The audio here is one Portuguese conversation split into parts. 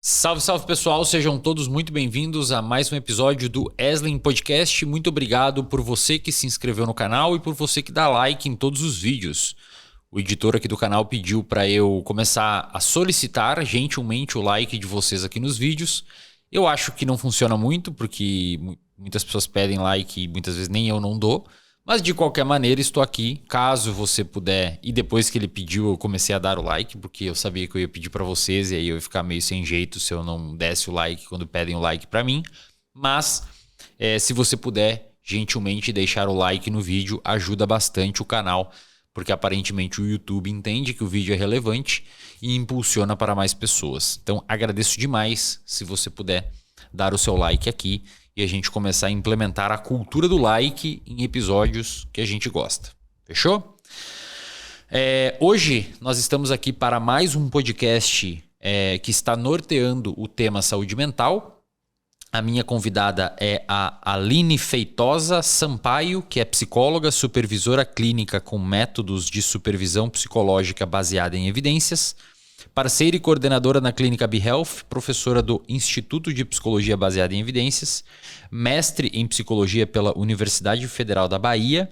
Salve, salve pessoal, sejam todos muito bem-vindos a mais um episódio do Eslen Podcast. Muito obrigado por você que se inscreveu no canal e por você que dá like em todos os vídeos. O editor aqui do canal pediu para eu começar a solicitar gentilmente o like de vocês aqui nos vídeos. Eu acho que não funciona muito porque muitas pessoas pedem like e muitas vezes nem eu não dou. Mas de qualquer maneira estou aqui, caso você puder. E depois que ele pediu eu comecei a dar o like, porque eu sabia que eu ia pedir para vocês e aí eu ia ficar meio sem jeito se eu não desse o like quando pedem o like para mim. Mas se você puder gentilmente deixar o like no vídeo, ajuda bastante o canal, porque aparentemente o YouTube entende que o vídeo é relevante e impulsiona para mais pessoas. Então agradeço demais se você puder dar o seu like aqui e a gente começar a implementar a cultura do like em episódios que a gente gosta. Fechou? Hoje nós estamos aqui para mais um podcast que está norteando o tema saúde mental. A minha convidada é a Aline Feitosa Sampaio, que é psicóloga, supervisora clínica com métodos de supervisão psicológica baseada em evidências, parceira e coordenadora na Clínica BeHealth, professora do Instituto de Psicologia Baseada em Evidências, mestre em Psicologia pela Universidade Federal da Bahia.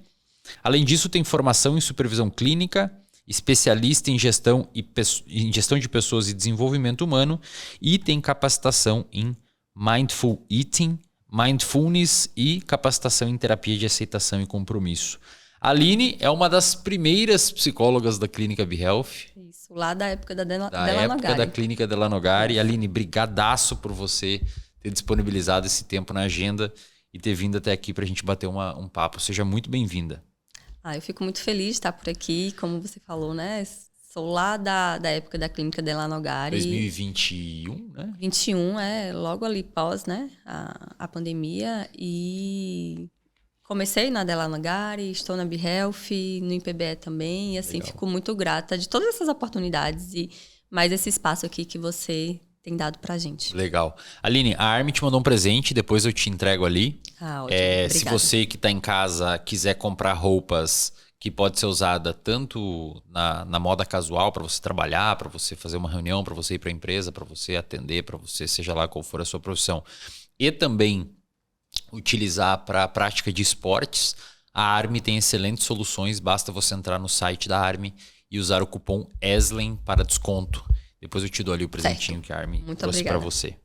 Além disso, tem formação em supervisão clínica, especialista em gestão de pessoas e desenvolvimento humano e tem capacitação em Mindful Eating, Mindfulness e capacitação em terapia de aceitação e compromisso. A Aline é uma das primeiras psicólogas da Clínica BeHealth. Isso, lá da época da época da Clínica Delanogari. Aline, brigadaço por você ter disponibilizado esse tempo na agenda e ter vindo até aqui para a gente bater um papo. Seja muito bem-vinda. Eu fico muito feliz de estar por aqui, como você falou, né? Sou lá da época da Clínica Delanogari. 2021, né? 21, logo ali pós, né? A pandemia. E comecei na Delanogari, estou na BeHealth, no IPBE também. E assim, legal. Fico muito grata de todas essas oportunidades e mais esse espaço aqui que você tem dado pra gente. Legal. Aline, a Armin te mandou um presente, depois eu te entrego ali. Ótimo. Se você que está em casa quiser comprar roupas que pode ser usada tanto na moda casual para você trabalhar, para você fazer uma reunião, para você ir para a empresa, para você atender, para você, seja lá qual for a sua profissão, e também utilizar para a prática de esportes, a Armin tem excelentes soluções, basta você entrar no site da Armin e usar o cupom ESLEN para desconto. Depois eu te dou ali o presentinho que a Armin trouxe para você.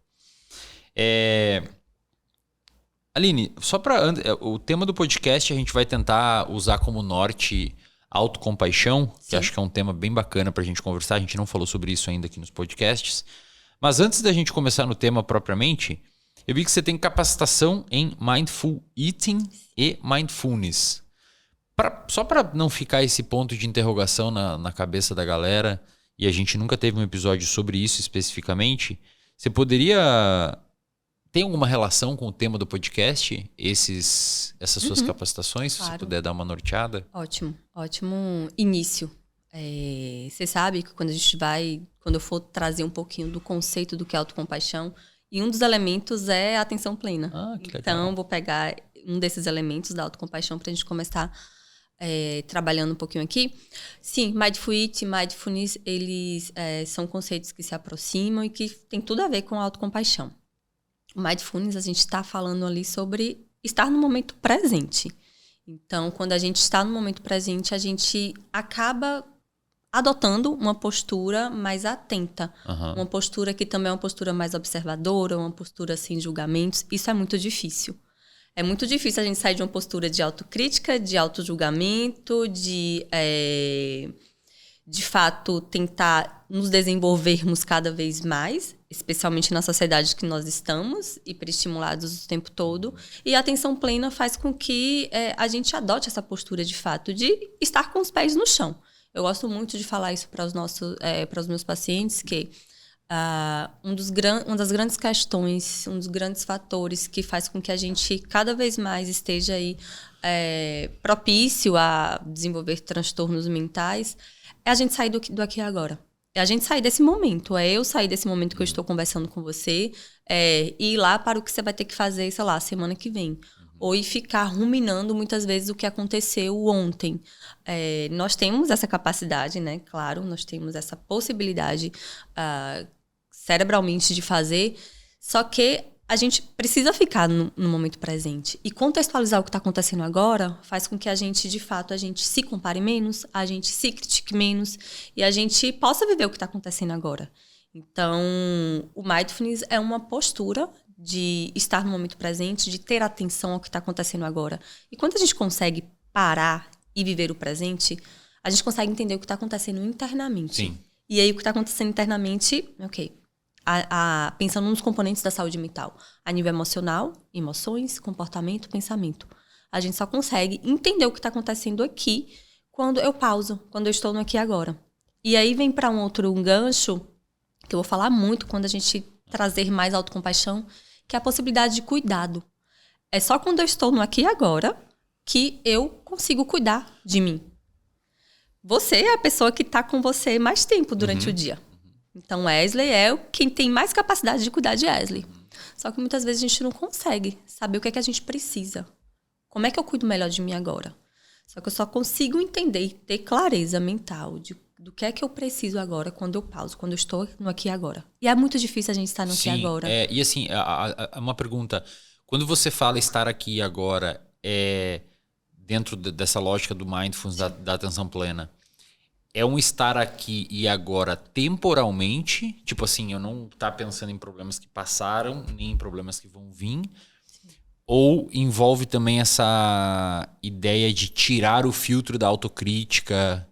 Aline, só para o tema do podcast a gente vai tentar usar como norte autocompaixão, que acho que é um tema bem bacana para a gente conversar. A gente não falou sobre isso ainda aqui nos podcasts. Mas antes da gente começar no tema propriamente, eu vi que você tem capacitação em Mindful Eating e Mindfulness. Só para não ficar esse ponto de interrogação na cabeça da galera, e a gente nunca teve um episódio sobre isso especificamente, você poderia... Tem alguma relação com o tema do podcast, essas suas capacitações? Claro. Se você puder dar uma norteada. Ótimo início. Você sabe que quando eu for trazer um pouquinho do conceito do que é autocompaixão, e um dos elementos é a atenção plena. Que legal. Então, vou pegar um desses elementos da autocompaixão para a gente começar trabalhando um pouquinho aqui. Sim, Mindful Eating, Mindfulness, eles são conceitos que se aproximam e que tem tudo a ver com a autocompaixão. Mindfulness, a gente está falando ali sobre estar no momento presente. Então, quando a gente está no momento presente, a gente acaba adotando uma postura mais atenta. Uhum. Uma postura que também é uma postura mais observadora, uma postura sem julgamentos. Isso é muito difícil. É muito difícil a gente sair de uma postura de autocrítica, de autojulgamento, de fato, tentar nos desenvolvermos cada vez mais, especialmente na sociedade que nós estamos, hiperestimulados o tempo todo. E a atenção plena faz com que a gente adote essa postura, de fato, de estar com os pés no chão. Eu gosto muito de falar isso para os meus pacientes, que uma das grandes questões, um dos grandes fatores que faz com que a gente cada vez mais esteja aí, propício a desenvolver transtornos mentais, é a gente sair do aqui e agora. É a gente sair desse momento. É eu sair desse momento que eu estou conversando com você e ir lá para o que você vai ter que fazer, sei lá, semana que vem. Ou ir ficar ruminando muitas vezes o que aconteceu ontem. Nós temos essa capacidade, né? Claro, nós temos essa possibilidade cerebralmente de fazer, só que a gente precisa ficar no momento presente. E contextualizar o que está acontecendo agora faz com que a gente, de fato, a gente se compare menos, a gente se critique menos e a gente possa viver o que está acontecendo agora. Então, o Mindfulness é uma postura de estar no momento presente, de ter atenção ao que está acontecendo agora. E quando a gente consegue parar e viver o presente, a gente consegue entender o que está acontecendo internamente. Sim. E aí, o que está acontecendo internamente, pensando nos componentes da saúde mental, a nível emocional, emoções, comportamento, pensamento. A gente só consegue entender o que está acontecendo aqui quando eu pauso, quando eu estou no aqui e agora. E aí vem para um gancho, que eu vou falar muito quando a gente trazer mais autocompaixão, que é a possibilidade de cuidado. É só quando eu estou no aqui e agora que eu consigo cuidar de mim. Você é a pessoa que está com você mais tempo durante o dia. Então, Wesley é quem tem mais capacidade de cuidar de Wesley. Só que muitas vezes a gente não consegue saber o que é que a gente precisa. Como é que eu cuido melhor de mim agora? Só que eu só consigo entender e ter clareza mental do que é que eu preciso agora quando eu pauso, quando eu estou no aqui e agora. E é muito difícil a gente estar no aqui e agora. E assim, uma pergunta. Quando você fala estar aqui e agora, dentro dessa lógica do mindfulness, da atenção plena, é um estar aqui e agora temporalmente? Tipo assim, eu não estar pensando em problemas que passaram, nem em problemas que vão vir. Sim. Ou envolve também essa ideia de tirar o filtro da autocrítica?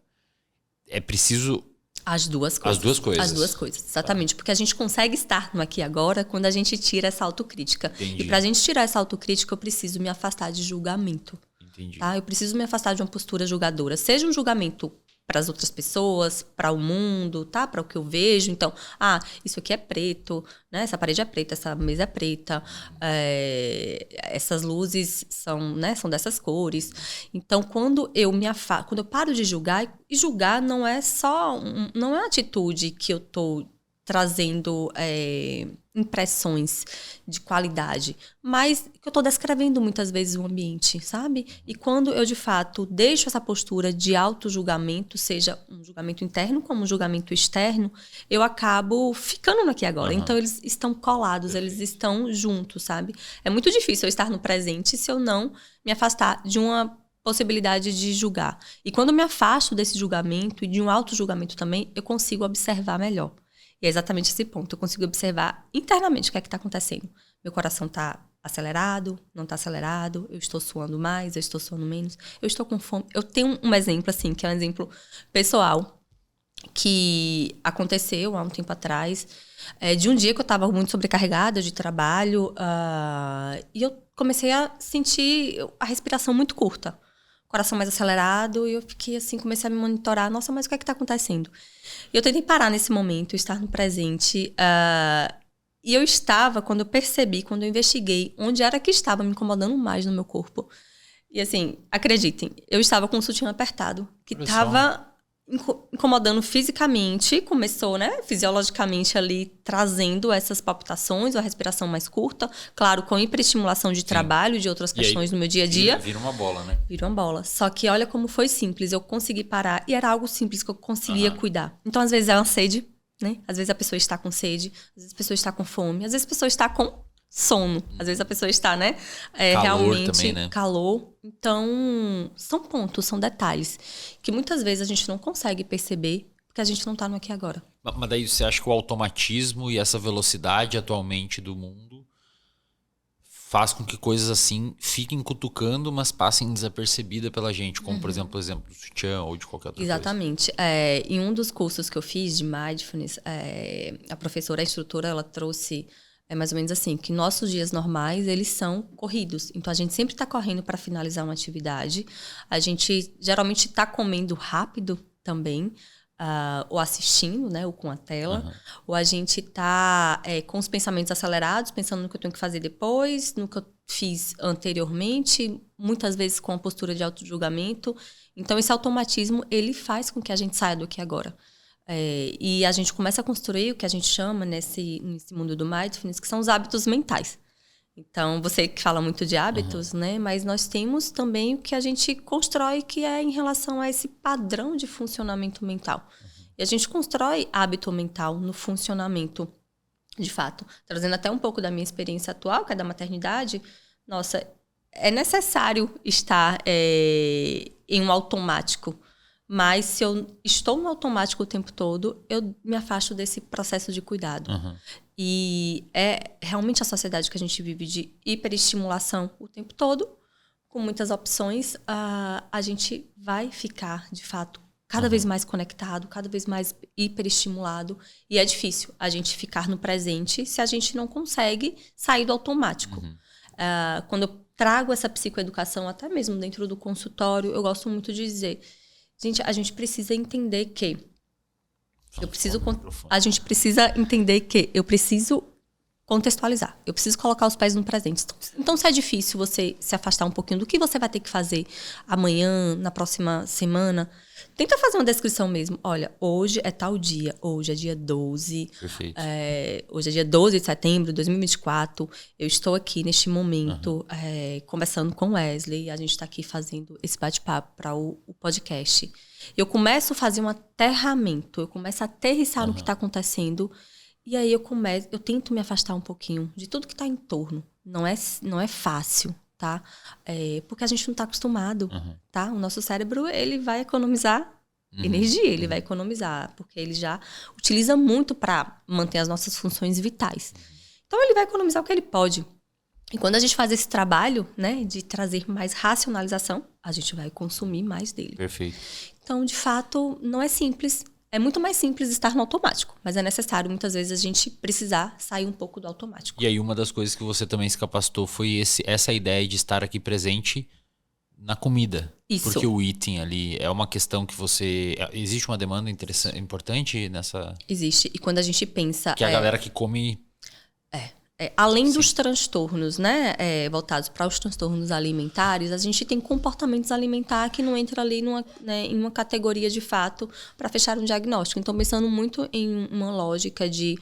É preciso... As duas coisas. As duas coisas, exatamente. Porque a gente consegue estar no aqui e agora quando a gente tira essa autocrítica. Entendi. E pra gente tirar essa autocrítica, eu preciso me afastar de julgamento. Entendi. Tá? Eu preciso me afastar de uma postura julgadora. Seja um julgamento para as outras pessoas, para o mundo, tá? Para o que eu vejo. Então, isso aqui é preto, né? Essa parede é preta, essa mesa é preta, essas luzes são dessas cores. Então, quando eu paro de julgar, e julgar não é não é uma atitude que eu tô trazendo impressões de qualidade, mas que eu estou descrevendo muitas vezes o ambiente, sabe? E quando eu, de fato, deixo essa postura de auto-julgamento, seja um julgamento interno como um julgamento externo, eu acabo ficando no aqui e agora. Então, eles estão colados, eles estão juntos, sabe? É muito difícil eu estar no presente se eu não me afastar de uma possibilidade de julgar. E quando eu me afasto desse julgamento e de um auto-julgamento também, eu consigo observar melhor. E é exatamente esse ponto. Eu consigo observar internamente o que é que está acontecendo. Meu coração está acelerado, não está acelerado, eu estou suando mais, eu estou suando menos, eu estou com fome. Eu tenho um exemplo, assim, que é um exemplo pessoal, que aconteceu há um tempo atrás, de um dia que eu estava muito sobrecarregada de trabalho, e eu comecei a sentir a respiração muito curta. Coração mais acelerado, e eu fiquei assim, comecei a me monitorar. Nossa, mas o que é que tá acontecendo? E eu tentei parar nesse momento, estar no presente. E eu estava, quando eu investiguei onde era que estava me incomodando mais no meu corpo. E assim, acreditem, eu estava com um sutiã apertado, que estava incomodando fisicamente, começou, né, fisiologicamente ali, trazendo essas palpitações, a respiração mais curta, claro, com hiperestimulação de trabalho, de outras questões no meu dia a dia. Vira uma bola, né? Vira uma bola. Só que olha como foi simples, eu consegui parar, e era algo simples que eu conseguia cuidar. Então, às vezes é uma sede, né? Às vezes a pessoa está com sede, às vezes a pessoa está com fome, às vezes a pessoa está com sono. Às vezes a pessoa está, né? Calor realmente também, né? Calor. Então, são pontos, são detalhes que muitas vezes a gente não consegue perceber porque a gente não está no aqui e agora. Mas daí você acha que o automatismo e essa velocidade atualmente do mundo faz com que coisas assim fiquem cutucando, mas passem desapercebidas pela gente, como por exemplo, o exemplo do sutiã ou de qualquer outra Exatamente. coisa. Em um dos cursos que eu fiz de Mindfulness, a professora, a instrutora, ela trouxe mais ou menos assim, que nossos dias normais, eles são corridos. Então, a gente sempre está correndo para finalizar uma atividade. A gente geralmente está comendo rápido também, ou assistindo, né, ou com a tela. Ou a gente está com os pensamentos acelerados, pensando no que eu tenho que fazer depois, no que eu fiz anteriormente, muitas vezes com a postura de auto-julgamento. Então, esse automatismo, ele faz com que a gente saia do aqui e agora. E a gente começa a construir o que a gente chama nesse mundo do Mindfulness, que são os hábitos mentais. Então, você que fala muito de hábitos, né? Mas nós temos também o que a gente constrói, que é em relação a esse padrão de funcionamento mental. E a gente constrói hábito mental no funcionamento de fato. Trazendo até um pouco da minha experiência atual, que é da maternidade, nossa, é necessário estar em um automático. Mas se eu estou no automático o tempo todo, eu me afasto desse processo de cuidado. Uhum. E é realmente a sociedade que a gente vive de hiperestimulação o tempo todo, com muitas opções, a gente vai ficar, de fato, cada vez mais conectado, cada vez mais hiperestimulado. E é difícil a gente ficar no presente se a gente não consegue sair do automático. Quando eu trago essa psicoeducação, até mesmo dentro do consultório, eu gosto muito de dizer, gente, a gente precisa entender que eu preciso contextualizar. Eu preciso colocar os pés no presente. Então, se é difícil você se afastar um pouquinho do que você vai ter que fazer amanhã, na próxima semana, tenta fazer uma descrição mesmo. Olha, hoje é tal dia. Hoje é dia 12. Perfeito. Hoje é dia 12 de setembro de 2024. Eu estou aqui neste momento conversando com o Wesley. A gente está aqui fazendo esse bate-papo para o podcast. Eu começo a fazer um aterramento. Eu começo a aterrissar no que está acontecendo. E aí eu tento me afastar um pouquinho de tudo que está em torno. Não é fácil, tá? Porque a gente não está acostumado, tá? O nosso cérebro, ele vai economizar energia, ele vai economizar, porque ele já utiliza muito para manter as nossas funções vitais. Então, ele vai economizar o que ele pode. E quando a gente faz esse trabalho, né, de trazer mais racionalização, a gente vai consumir mais dele. Perfeito. Então, de fato, não é simples. É muito mais simples estar no automático, mas é necessário, muitas vezes, a gente precisar sair um pouco do automático. E aí, uma das coisas que você também se capacitou foi essa ideia de estar aqui presente na comida. Isso. Porque o eating ali é uma questão que você... Existe uma demanda importante nessa... Existe. E quando a gente pensa... Que a galera que come... além dos transtornos, né, voltados para os transtornos alimentares, a gente tem comportamentos alimentares que não entra ali em uma categoria de fato para fechar um diagnóstico. Então, pensando muito em uma lógica de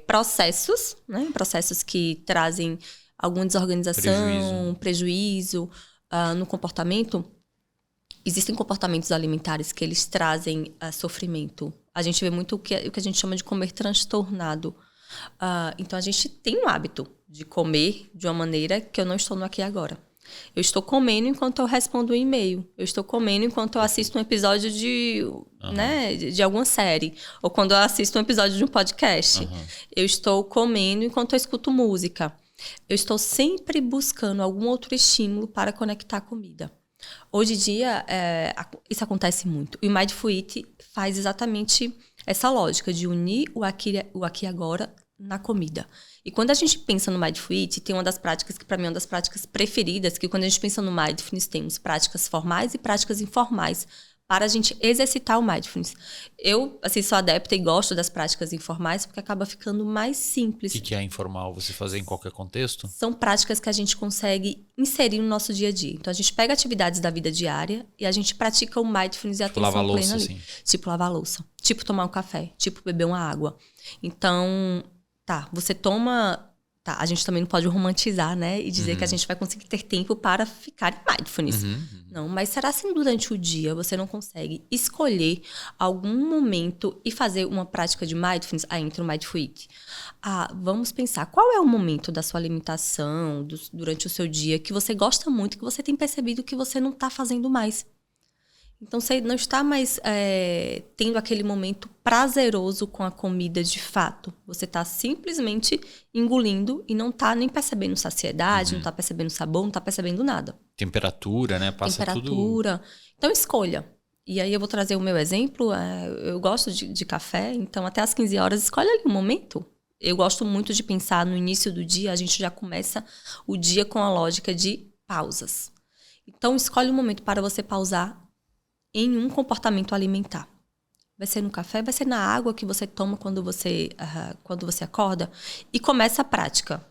processos, né, processos que trazem alguma desorganização, prejuízo no comportamento. Existem comportamentos alimentares que eles trazem sofrimento. A gente vê muito o que a gente chama de comer transtornado. Então, a gente tem um hábito de comer de uma maneira que eu não estou no aqui e agora. Eu estou comendo enquanto eu respondo um e-mail. Eu estou comendo enquanto eu assisto um episódio de alguma série. Ou quando eu assisto um episódio de um podcast. Eu estou comendo enquanto eu escuto música. Eu estou sempre buscando algum outro estímulo para conectar a comida. Hoje em dia, isso acontece muito. E o Mindful Eating faz exatamente essa lógica de unir o aqui e agora na comida. E quando a gente pensa no Mindful Eating, tem uma das práticas que para mim é uma das práticas preferidas, que quando a gente pensa no Mindfulness, temos práticas formais e práticas informais para a gente exercitar o Mindfulness. Eu, assim, sou adepta e gosto das práticas informais porque acaba ficando mais simples. O que é informal? Você fazer em qualquer contexto? São práticas que a gente consegue inserir no nosso dia a dia. Então, a gente pega atividades da vida diária e a gente pratica o Mindfulness e a atenção plena ali. Assim. Tipo lavar a louça, tipo tomar um café, tipo beber uma água. Então, você toma... a gente também não pode romantizar, né? E dizer que a gente vai conseguir ter tempo para ficar em Mindfulness. Não, mas será assim durante o dia você não consegue escolher algum momento e fazer uma prática de Mindfulness? Entra o Mindful Eating. Vamos pensar, qual é o momento da sua alimentação, durante o seu dia, que você gosta muito, que você tem percebido que você não está fazendo mais? Então, você não está mais tendo aquele momento prazeroso com a comida de fato. Você está simplesmente engolindo e não está nem percebendo saciedade, não está percebendo sabor, não está percebendo nada. Temperatura, né? Passa temperatura. Tudo... Então, escolha. E aí, eu vou trazer o meu exemplo. Eu gosto de café, então até às 15 horas, escolhe ali um momento. Eu gosto muito de pensar no início do dia, a gente já começa o dia com a lógica de pausas. Então, escolhe um momento para você pausar em um comportamento alimentar. Vai ser no café, vai ser na água que você toma quando você acorda. E começa a prática.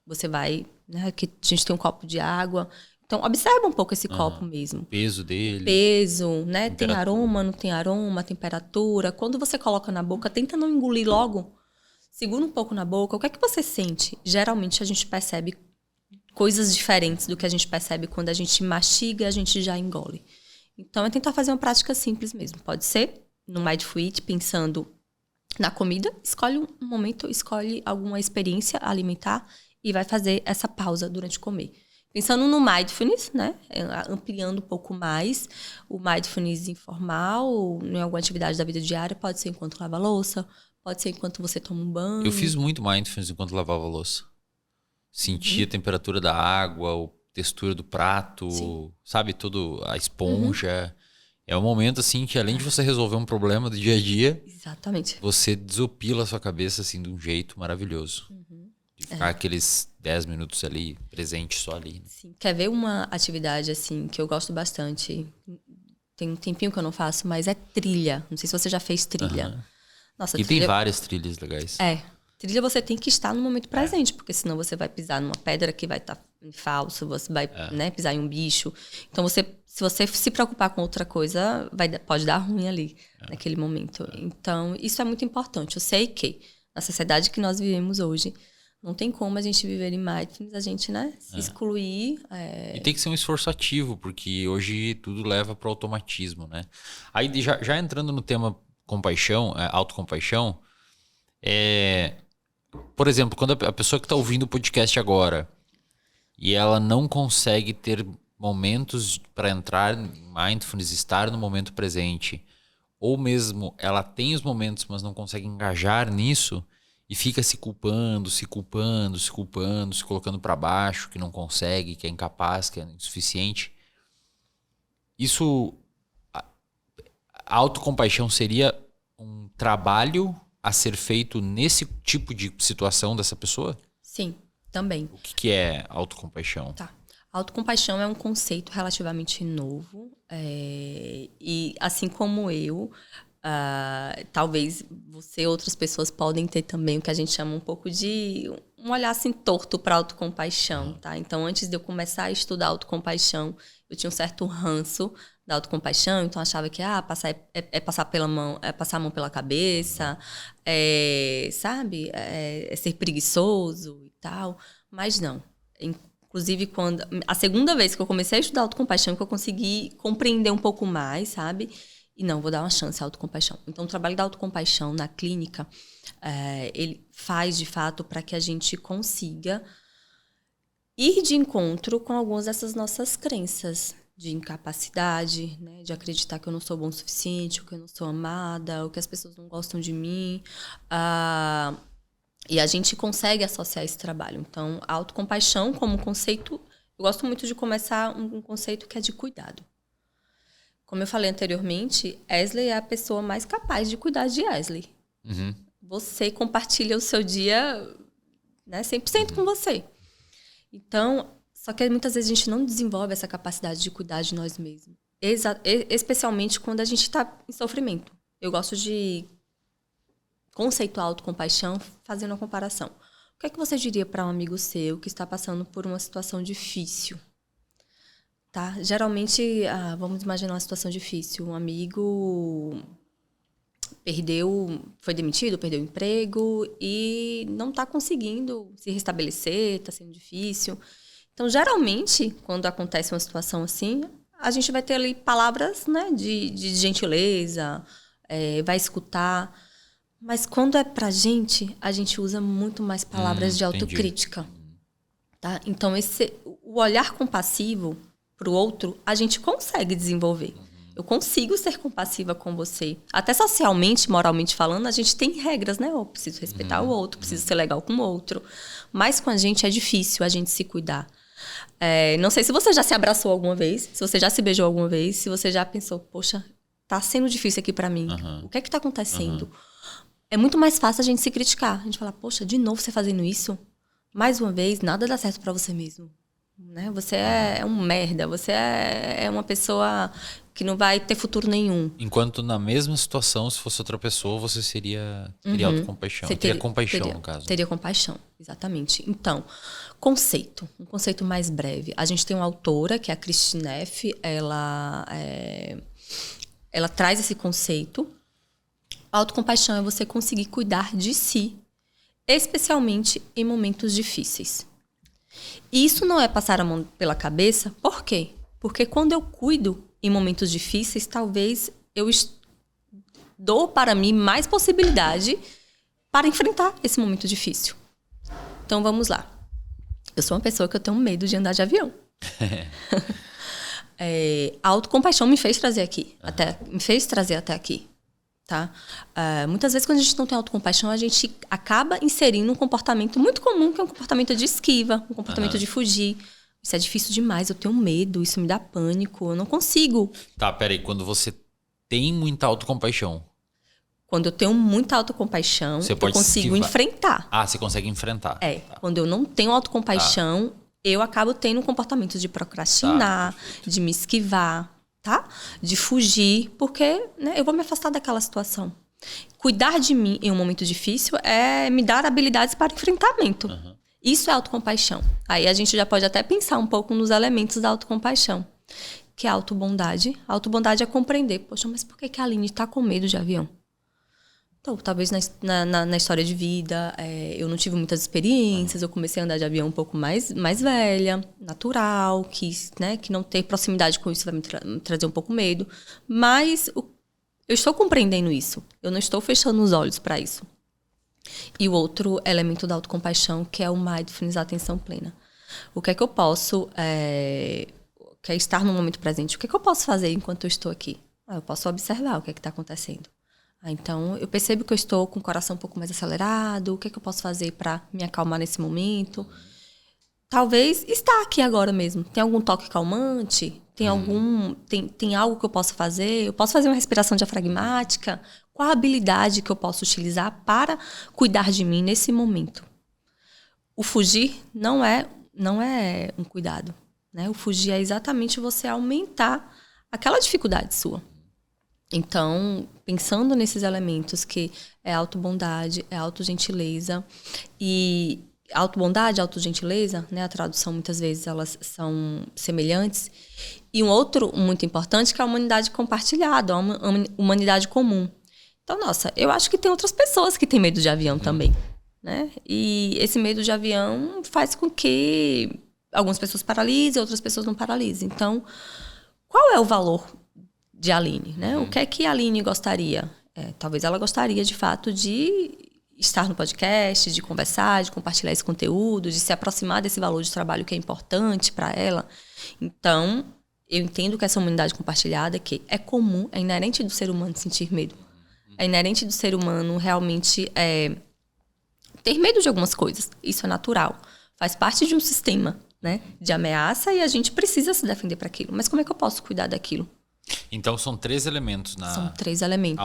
Você vai... Né, que a gente tem um copo de água. Então, observa um pouco esse copo mesmo. Peso dele. Peso, né? Tem aroma, não tem aroma, temperatura. Quando você coloca na boca, tenta não engolir logo. Segura um pouco na boca. O que é que você sente? Geralmente, a gente percebe coisas diferentes do que a gente percebe quando a gente mastiga e a gente já engole. Então, é tentar fazer uma prática simples mesmo. Pode ser no Mindful Eating, pensando na comida, escolhe um momento, escolhe alguma experiência alimentar e vai fazer essa pausa durante comer. Pensando no mindfulness, né? Ampliando um pouco mais, o mindfulness informal, em alguma atividade da vida diária, pode ser enquanto lava a louça, pode ser enquanto você toma um banho. Eu fiz muito mindfulness enquanto lavava a louça. Sentia a temperatura da água, a textura do prato, sim, sabe? Tudo, a esponja. É um momento, assim, que além de você resolver um problema do dia a dia, exatamente, você desopila a sua cabeça, assim, de um jeito maravilhoso. De ficar aqueles 10 minutos ali, presente só ali. Né? Sim. Quer ver uma atividade, assim, que eu gosto bastante? Tem um tempinho que eu não faço, mas é trilha. Não sei se você já fez trilha. Nossa, e trilha... tem várias trilhas legais. Trilha você tem que estar no momento presente, porque senão você vai pisar numa pedra que vai estar em falso, você vai né, pisar em um bicho. Então, se você se preocupar com outra coisa, pode dar ruim ali, naquele momento. Então, isso é muito importante. Eu sei que na sociedade que nós vivemos hoje, não tem como a gente viver em mindfulness, a gente, né, se excluir. E tem que ser um esforço ativo, porque hoje tudo leva para o automatismo, né? Aí, já entrando no tema compaixão, autocompaixão, por exemplo, quando a pessoa que está ouvindo o podcast agora e ela não consegue ter momentos para entrar em mindfulness, estar no momento presente, ou mesmo ela tem os momentos, mas não consegue engajar nisso e fica se culpando, se colocando para baixo, que não consegue, que é incapaz, que é insuficiente. Isso, a autocompaixão seria um trabalho a ser feito nesse tipo de situação dessa pessoa? Sim, também. O que é autocompaixão? Tá. Autocompaixão é um conceito relativamente novo. E assim como eu, talvez você e outras pessoas podem ter também o que a gente chama um pouco de um olhar assim torto para autocompaixão, tá? Então, antes de eu começar a estudar autocompaixão, eu tinha um certo ranço da autocompaixão, então achava que passar pela mão, passar a mão pela cabeça, sabe? É ser preguiçoso e tal. Mas não. Inclusive, a segunda vez que eu comecei a estudar autocompaixão, que eu consegui compreender um pouco mais, sabe? E não, vou dar uma chance à autocompaixão. Então, o trabalho da autocompaixão na clínica, ele faz, de fato, para que a gente consiga ir de encontro com algumas dessas nossas crenças de incapacidade, né? De acreditar que eu não sou bom o suficiente, ou que eu não sou amada, ou que as pessoas não gostam de mim. E a gente consegue associar esse trabalho. Então, a autocompaixão como conceito, eu gosto muito de começar um conceito que é de cuidado. Como eu falei anteriormente, Esley é a pessoa mais capaz de cuidar de Esley. Você compartilha o seu dia, né, 100% com você. Então, só que muitas vezes a gente não desenvolve essa capacidade de cuidar de nós mesmos. Especialmente quando a gente está em sofrimento. Eu gosto de conceituar a autocompaixão fazendo uma comparação. O que é que você diria para um amigo seu que está passando por uma situação difícil? Tá? Geralmente, vamos imaginar uma situação difícil. Um amigo foi demitido, perdeu o emprego e não está conseguindo se restabelecer, está sendo difícil. Então, geralmente, quando acontece uma situação assim, a gente vai ter ali palavras, né, de gentileza, vai escutar. Mas quando é pra gente, a gente usa muito mais palavras de autocrítica. Tá? Então, o olhar compassivo para o outro, a gente consegue desenvolver. Eu consigo ser compassiva com você. Até socialmente, moralmente falando, a gente tem regras, né? Eu preciso respeitar o outro, preciso ser legal com o outro. Mas com a gente é difícil a gente se cuidar. Não sei se você já se abraçou alguma vez, se você já se beijou alguma vez, se você já pensou, poxa, tá sendo difícil aqui para mim. O que é que tá acontecendo? É muito mais fácil a gente se criticar. A gente falar, poxa, de novo você fazendo isso? Mais uma vez, nada dá certo para você mesmo. Né? Você é um merda, você é uma pessoa que não vai ter futuro nenhum. Enquanto na mesma situação, se fosse outra pessoa, você teria autocompaixão. Teria compaixão, no caso. Teria compaixão, exatamente. Então, um conceito mais breve. A gente tem uma autora, que é a Kristin Neff, ela traz esse conceito. A autocompaixão é você conseguir cuidar de si, especialmente em momentos difíceis. E isso não é passar a mão pela cabeça. Por quê? Porque quando eu cuido em momentos difíceis, talvez eu dou para mim mais possibilidade para enfrentar esse momento difícil. Então, vamos lá. Eu sou uma pessoa que eu tenho medo de andar de avião. A autocompaixão me fez trazer aqui. Me fez trazer até aqui. Tá? Muitas vezes, quando a gente não tem autocompaixão, a gente acaba inserindo um comportamento muito comum, que é um comportamento de esquiva, um comportamento de fugir. Isso é difícil demais, eu tenho medo, isso me dá pânico, eu não consigo. Tá, peraí, quando você tem muita autocompaixão... Quando eu tenho muita autocompaixão, eu consigo enfrentar. Você consegue enfrentar. Tá. Quando eu não tenho autocompaixão, eu acabo tendo um comportamento de procrastinar, de me esquivar, tá? De fugir, porque né, eu vou me afastar daquela situação. Cuidar de mim em um momento difícil é me dar habilidades para enfrentamento. Isso é autocompaixão. Aí a gente já pode até pensar um pouco nos elementos da autocompaixão, que é a autobondade. A autobondade é compreender, poxa, mas por que a Aline está com medo de avião? Então, talvez na história de vida, eu não tive muitas experiências, eu comecei a andar de avião um pouco mais velha, natural, que não ter proximidade com isso vai me trazer um pouco medo. Mas eu estou compreendendo isso, eu não estou fechando os olhos para isso. E o outro elemento da autocompaixão, que é o mindfulness, a atenção plena. O que é que eu posso, que é estar no momento presente, o que é que eu posso fazer enquanto eu estou aqui? Eu posso observar o que é que está acontecendo. Então, eu percebo que eu estou com o coração um pouco mais acelerado. O que é que eu posso fazer para me acalmar nesse momento? Talvez estar aqui agora mesmo. Tem algum toque calmante? Tem algo que eu possa fazer? Eu posso fazer uma respiração diafragmática? Qual a habilidade que eu posso utilizar para cuidar de mim nesse momento? O fugir não é um cuidado, né? O fugir é exatamente você aumentar aquela dificuldade sua. Então, pensando nesses elementos que é autobondade, é autogentileza e autobondade, autogentileza, né, a tradução muitas vezes elas são semelhantes. E um outro muito importante que é a humanidade compartilhada, a humanidade comum. Então, nossa, eu acho que tem outras pessoas que têm medo de avião também, né? E esse medo de avião faz com que algumas pessoas paralisem, outras pessoas não paralisem. Então, qual é o valor de Aline, né? O que é que a Aline gostaria? Talvez ela gostaria, de fato, de estar no podcast, de conversar, de compartilhar esse conteúdo, de se aproximar desse valor de trabalho que é importante para ela. Então, eu entendo que essa humanidade compartilhada, que é comum, é inerente do ser humano sentir medo. É inerente do ser humano realmente ter medo de algumas coisas. Isso é natural. Faz parte de um sistema, né, de ameaça e a gente precisa se defender para aquilo. Mas como é que eu posso cuidar daquilo? Então, são 3 elementos. São 3 elementos.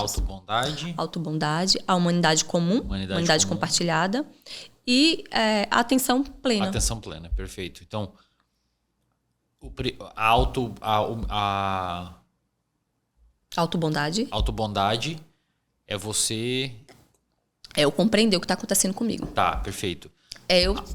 Autobondade, a humanidade comum, humanidade compartilhada e a atenção plena. Atenção plena, perfeito. Então, autobondade é você... eu compreender o que está acontecendo comigo. Tá, perfeito.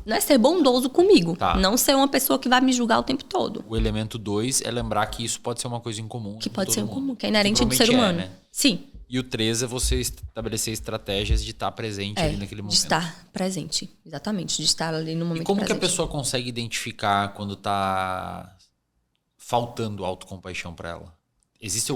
Não é ser bondoso comigo. Tá. Não ser uma pessoa que vai me julgar o tempo todo. O elemento 2 é lembrar que isso pode ser uma coisa em comum. Que pode ser em comum, que é inerente do ser humano. Né? Sim. E o 3 é você estabelecer estratégias de estar presente ali naquele momento. De estar presente, exatamente. De estar ali no momento presente. E como que a pessoa consegue identificar quando está faltando autocompaixão para ela? Existe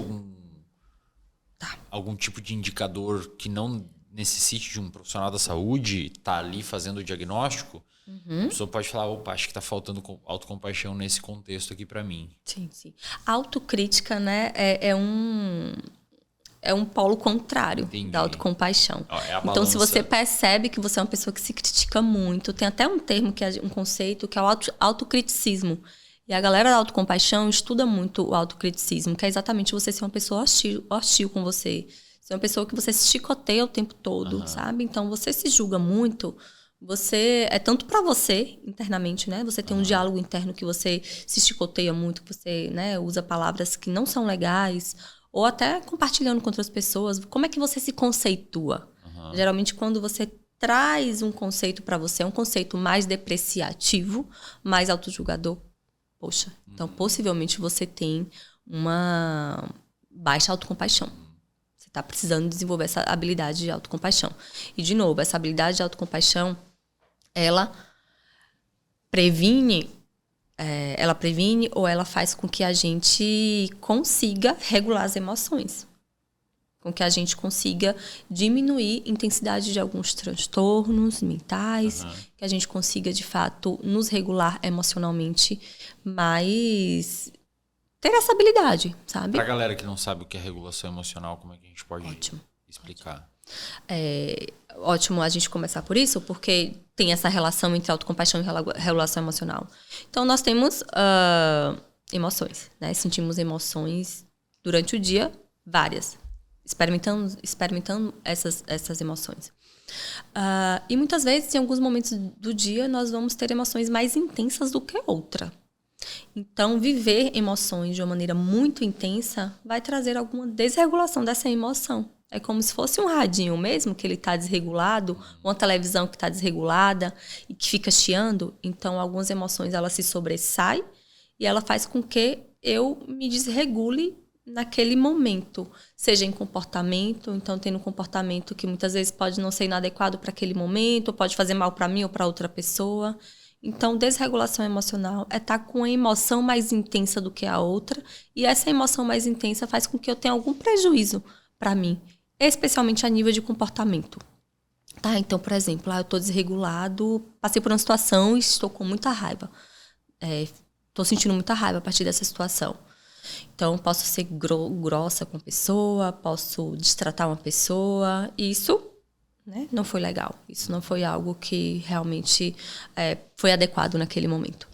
algum tipo de indicador que não necessite de um profissional da saúde tá ali fazendo o diagnóstico? A pessoa pode falar, opa, acho que tá faltando autocompaixão nesse contexto aqui para mim. Sim, sim. A autocrítica, né, é um polo contrário da autocompaixão. Então, se você percebe que você é uma pessoa que se critica muito, tem até um termo, um conceito, que é o autocriticismo. E a galera da autocompaixão estuda muito o autocriticismo, que é exatamente você ser uma pessoa hostil com você. Ser uma pessoa que você se chicoteia o tempo todo, sabe? Então, você se julga muito, você é tanto para você internamente, né? Você tem um diálogo interno que você se chicoteia muito, que você, né, usa palavras que não são legais, ou até compartilhando com outras pessoas. Como é que você se conceitua? Geralmente, quando você traz um conceito para você, é um conceito mais depreciativo, mais autojulgador. Poxa, então possivelmente você tem uma baixa autocompaixão. Você está precisando desenvolver essa habilidade de autocompaixão. E, de novo, essa habilidade de autocompaixão, ela previne ou ela faz com que a gente consiga regular as emoções. com que a gente consiga diminuir a intensidade de alguns transtornos mentais, que a gente consiga, de fato, nos regular emocionalmente, mas ter essa habilidade, sabe? Pra galera que não sabe o que é regulação emocional, como é que a gente pode explicar? Ótimo a gente começar por isso, porque tem essa relação entre autocompaixão e regulação emocional. Então, nós temos emoções, né? Sentimos emoções durante o dia, várias. Experimentando essas emoções. E muitas vezes, em alguns momentos do dia, nós vamos ter emoções mais intensas do que outra. Então, viver emoções de uma maneira muito intensa vai trazer alguma desregulação dessa emoção. É como se fosse um radinho mesmo, que ele está desregulado, uma televisão que está desregulada e que fica chiando. Então, algumas emoções, ela se sobressai e ela faz com que eu me desregule naquele momento, seja em comportamento, então tendo um comportamento que muitas vezes pode não ser inadequado para aquele momento, pode fazer mal para mim ou para outra pessoa. Então, desregulação emocional é estar com a emoção mais intensa do que a outra, e essa emoção mais intensa faz com que eu tenha algum prejuízo para mim, especialmente a nível de comportamento. Tá? Então, por exemplo, eu estou desregulado, passei por uma situação e estou com muita raiva. Estou sentindo muita raiva a partir dessa situação. Então, posso ser grossa com a pessoa, posso destratar uma pessoa. Isso, né, não foi legal. Isso não foi algo que realmente foi adequado naquele momento.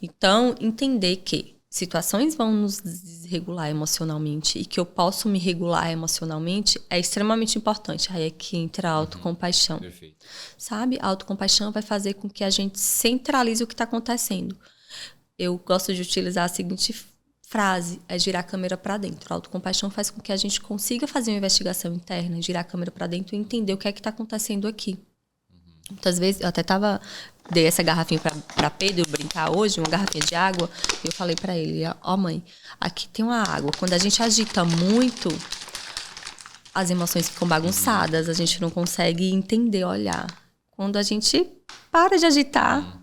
Então, entender que situações vão nos desregular emocionalmente e que eu posso me regular emocionalmente é extremamente importante. Aí é que entra a autocompaixão. Perfeito. Sabe? A autocompaixão vai fazer com que a gente centralize o que está acontecendo. Eu gosto de utilizar a seguinte frase, é girar a câmera para dentro. A autocompaixão faz com que a gente consiga fazer uma investigação interna, girar a câmera para dentro e entender o que é que está acontecendo aqui. Muitas vezes, eu até dei essa garrafinha para Pedro brincar hoje, uma garrafinha de água, e eu falei para ele, mãe, aqui tem uma água. Quando a gente agita muito, as emoções ficam bagunçadas, a gente não consegue entender, olhar. Quando a gente para de agitar,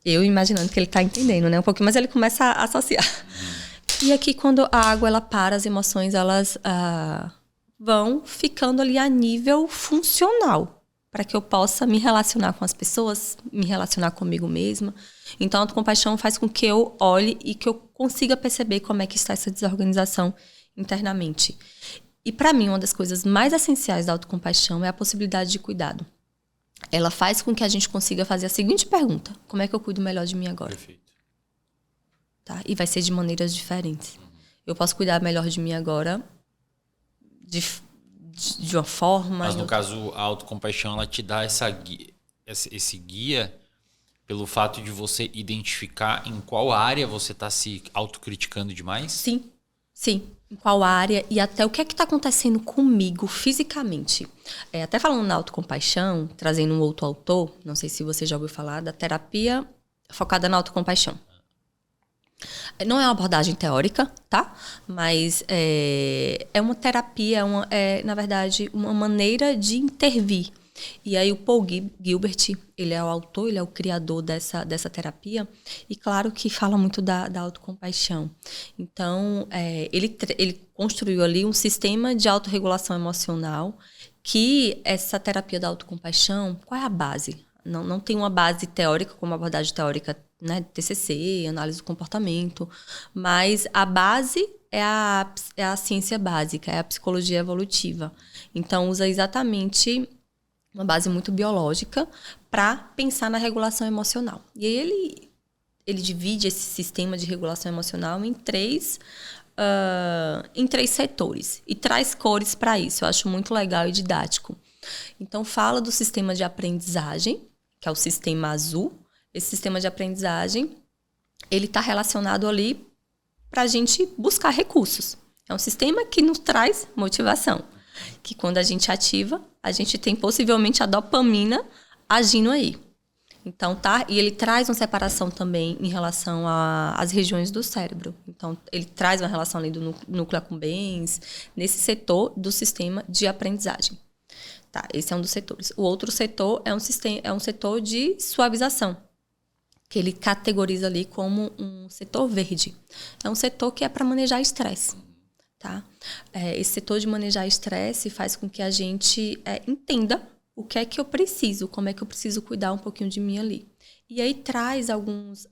eu imaginando que ele está entendendo, né, um pouquinho, mas ele começa a associar. E aqui, quando a água ela para, as emoções elas vão ficando ali a nível funcional, para que eu possa me relacionar com as pessoas, me relacionar comigo mesma. Então, a autocompaixão faz com que eu olhe e que eu consiga perceber como é que está essa desorganização internamente. E, para mim, uma das coisas mais essenciais da autocompaixão é a possibilidade de cuidado. Ela faz com que a gente consiga fazer a seguinte pergunta: como é que eu cuido melhor de mim agora? Perfeito. Tá? E vai ser de maneiras diferentes. Eu posso cuidar melhor de mim agora de uma forma... Mas, no caso, a autocompaixão, ela te dá esse guia pelo fato de você identificar em qual área você está se autocriticando demais? Sim. Em qual área e até o que é que está acontecendo comigo fisicamente. Até falando na autocompaixão, trazendo um outro autor, não sei se você já ouviu falar, da terapia focada na autocompaixão. Não é uma abordagem teórica, tá? Mas é uma terapia, na verdade, uma maneira de intervir. E aí o Paul Gilbert, ele é o autor, ele é o criador dessa terapia. E claro que fala muito da autocompaixão. Então, ele construiu ali um sistema de autorregulação emocional que essa terapia da autocompaixão, qual é a base? Não tem uma base teórica, como a abordagem teórica, né, TCC, análise do comportamento, mas a base é a ciência básica, é a psicologia evolutiva. Então, usa exatamente uma base muito biológica para pensar na regulação emocional. E aí ele divide esse sistema de regulação emocional em três setores e traz cores para isso. Eu acho muito legal e didático. Então, fala do sistema de aprendizagem, que é o sistema azul. Esse sistema de aprendizagem, ele está relacionado ali para a gente buscar recursos. É um sistema que nos traz motivação, que quando a gente ativa, a gente tem possivelmente a dopamina agindo aí. Então, tá? E ele traz uma separação também em relação às regiões do cérebro. Então, ele traz uma relação ali do núcleo accumbens, nesse setor do sistema de aprendizagem. Tá? Esse é um dos setores. O outro setor é um setor de suavização, que ele categoriza ali como um setor verde. É um setor que é para manejar estresse. tá? Esse setor de manejar estresse faz com que a gente entenda o que é que eu preciso, como é que eu preciso cuidar um pouquinho de mim ali. E aí traz alguns,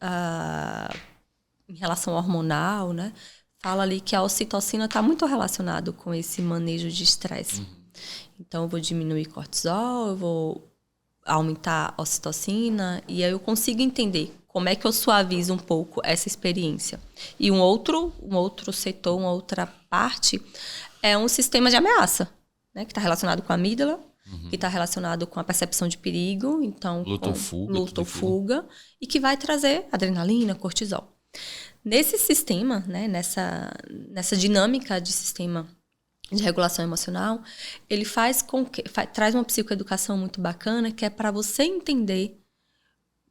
em relação ao hormonal, né? Fala ali que a ocitocina está muito relacionado com esse manejo de estresse. Então, eu vou diminuir cortisol, eu vou aumentar a ocitocina, e aí eu consigo entender como é que eu suavizo um pouco essa experiência. E um outro setor, uma outra parte, é um sistema de ameaça, né? Que está relacionado com a amígdala, que está relacionado com a percepção de perigo, então luta ou fuga, e que vai trazer adrenalina, cortisol. Nesse sistema, né, nessa dinâmica de sistema de regulação emocional, ele traz uma psicoeducação muito bacana, que é para você entender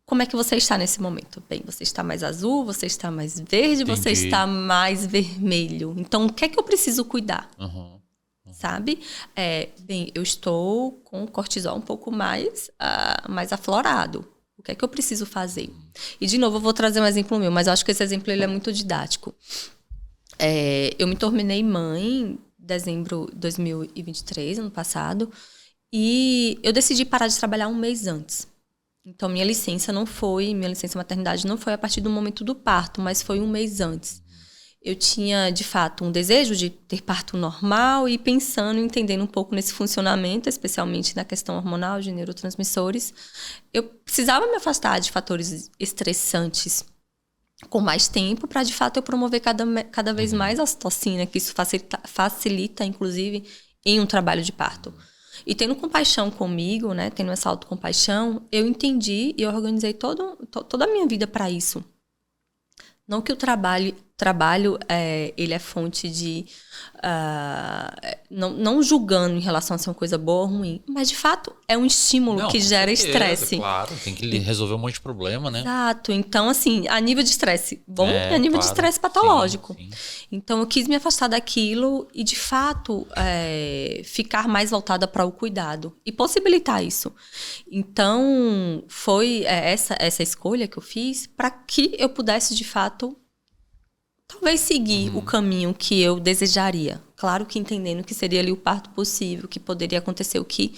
como é que você está nesse momento. Bem, você está mais azul, você está mais verde, você está mais vermelho. Então, o que é que eu preciso cuidar? Sabe? Bem, eu estou com o cortisol um pouco mais aflorado. O que é que eu preciso fazer? E, de novo, eu vou trazer um exemplo meu, mas eu acho que esse exemplo ele é muito didático. Eu me tornei mãe em dezembro de 2023, ano passado, e eu decidi parar de trabalhar um mês antes. Então, minha licença maternidade não foi a partir do momento do parto, mas foi um mês antes. Eu tinha, de fato, um desejo de ter parto normal e pensando, entendendo um pouco nesse funcionamento, especialmente na questão hormonal, de neurotransmissores. Eu precisava me afastar de fatores estressantes com mais tempo para, de fato, eu promover cada vez mais a ocitocina, que isso facilita, inclusive, em um trabalho de parto. E tendo compaixão comigo, né, tendo essa autocompaixão, eu entendi e eu organizei toda a minha vida para isso. Não que o trabalho ele é fonte de... não julgando em relação a ser uma coisa boa ou ruim, mas, de fato, é um estímulo que gera estresse. Claro, tem que resolver um monte de problema, né? Exato. Então, assim, a nível de estresse bom e a nível de estresse patológico. Sim. Então, eu quis me afastar daquilo e, de fato, ficar mais voltada para o cuidado e possibilitar isso. Então, foi essa escolha que eu fiz para que eu pudesse, de fato, talvez seguir o caminho que eu desejaria. Claro que entendendo que seria ali o parto possível, que poderia acontecer o que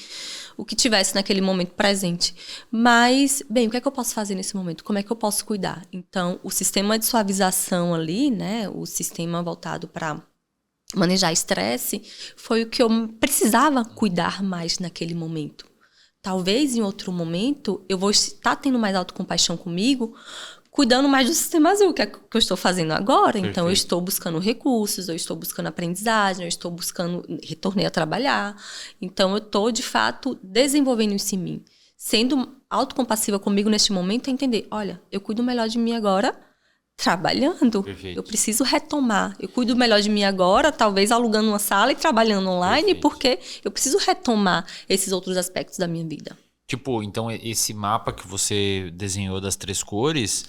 tivesse naquele momento presente. Mas, bem, o que é que eu posso fazer nesse momento? Como é que eu posso cuidar? Então, o sistema de suavização ali, né, o sistema voltado para manejar estresse, foi o que eu precisava cuidar mais naquele momento. Talvez em outro momento eu vou estar tendo mais autocompaixão comigo, cuidando mais do sistema azul, que é o que eu estou fazendo agora. Perfeito. Então, eu estou buscando recursos, eu estou buscando aprendizagem, eu estou retornei a trabalhar. Então, eu estou, de fato, desenvolvendo isso em mim. Sendo autocompassiva comigo neste momento, é entender, olha, eu cuido melhor de mim agora trabalhando. Perfeito. Eu preciso retomar. Eu cuido melhor de mim agora, talvez alugando uma sala e trabalhando online, perfeito, porque eu preciso retomar esses outros aspectos da minha vida. Tipo, então esse mapa que você desenhou das 3 cores,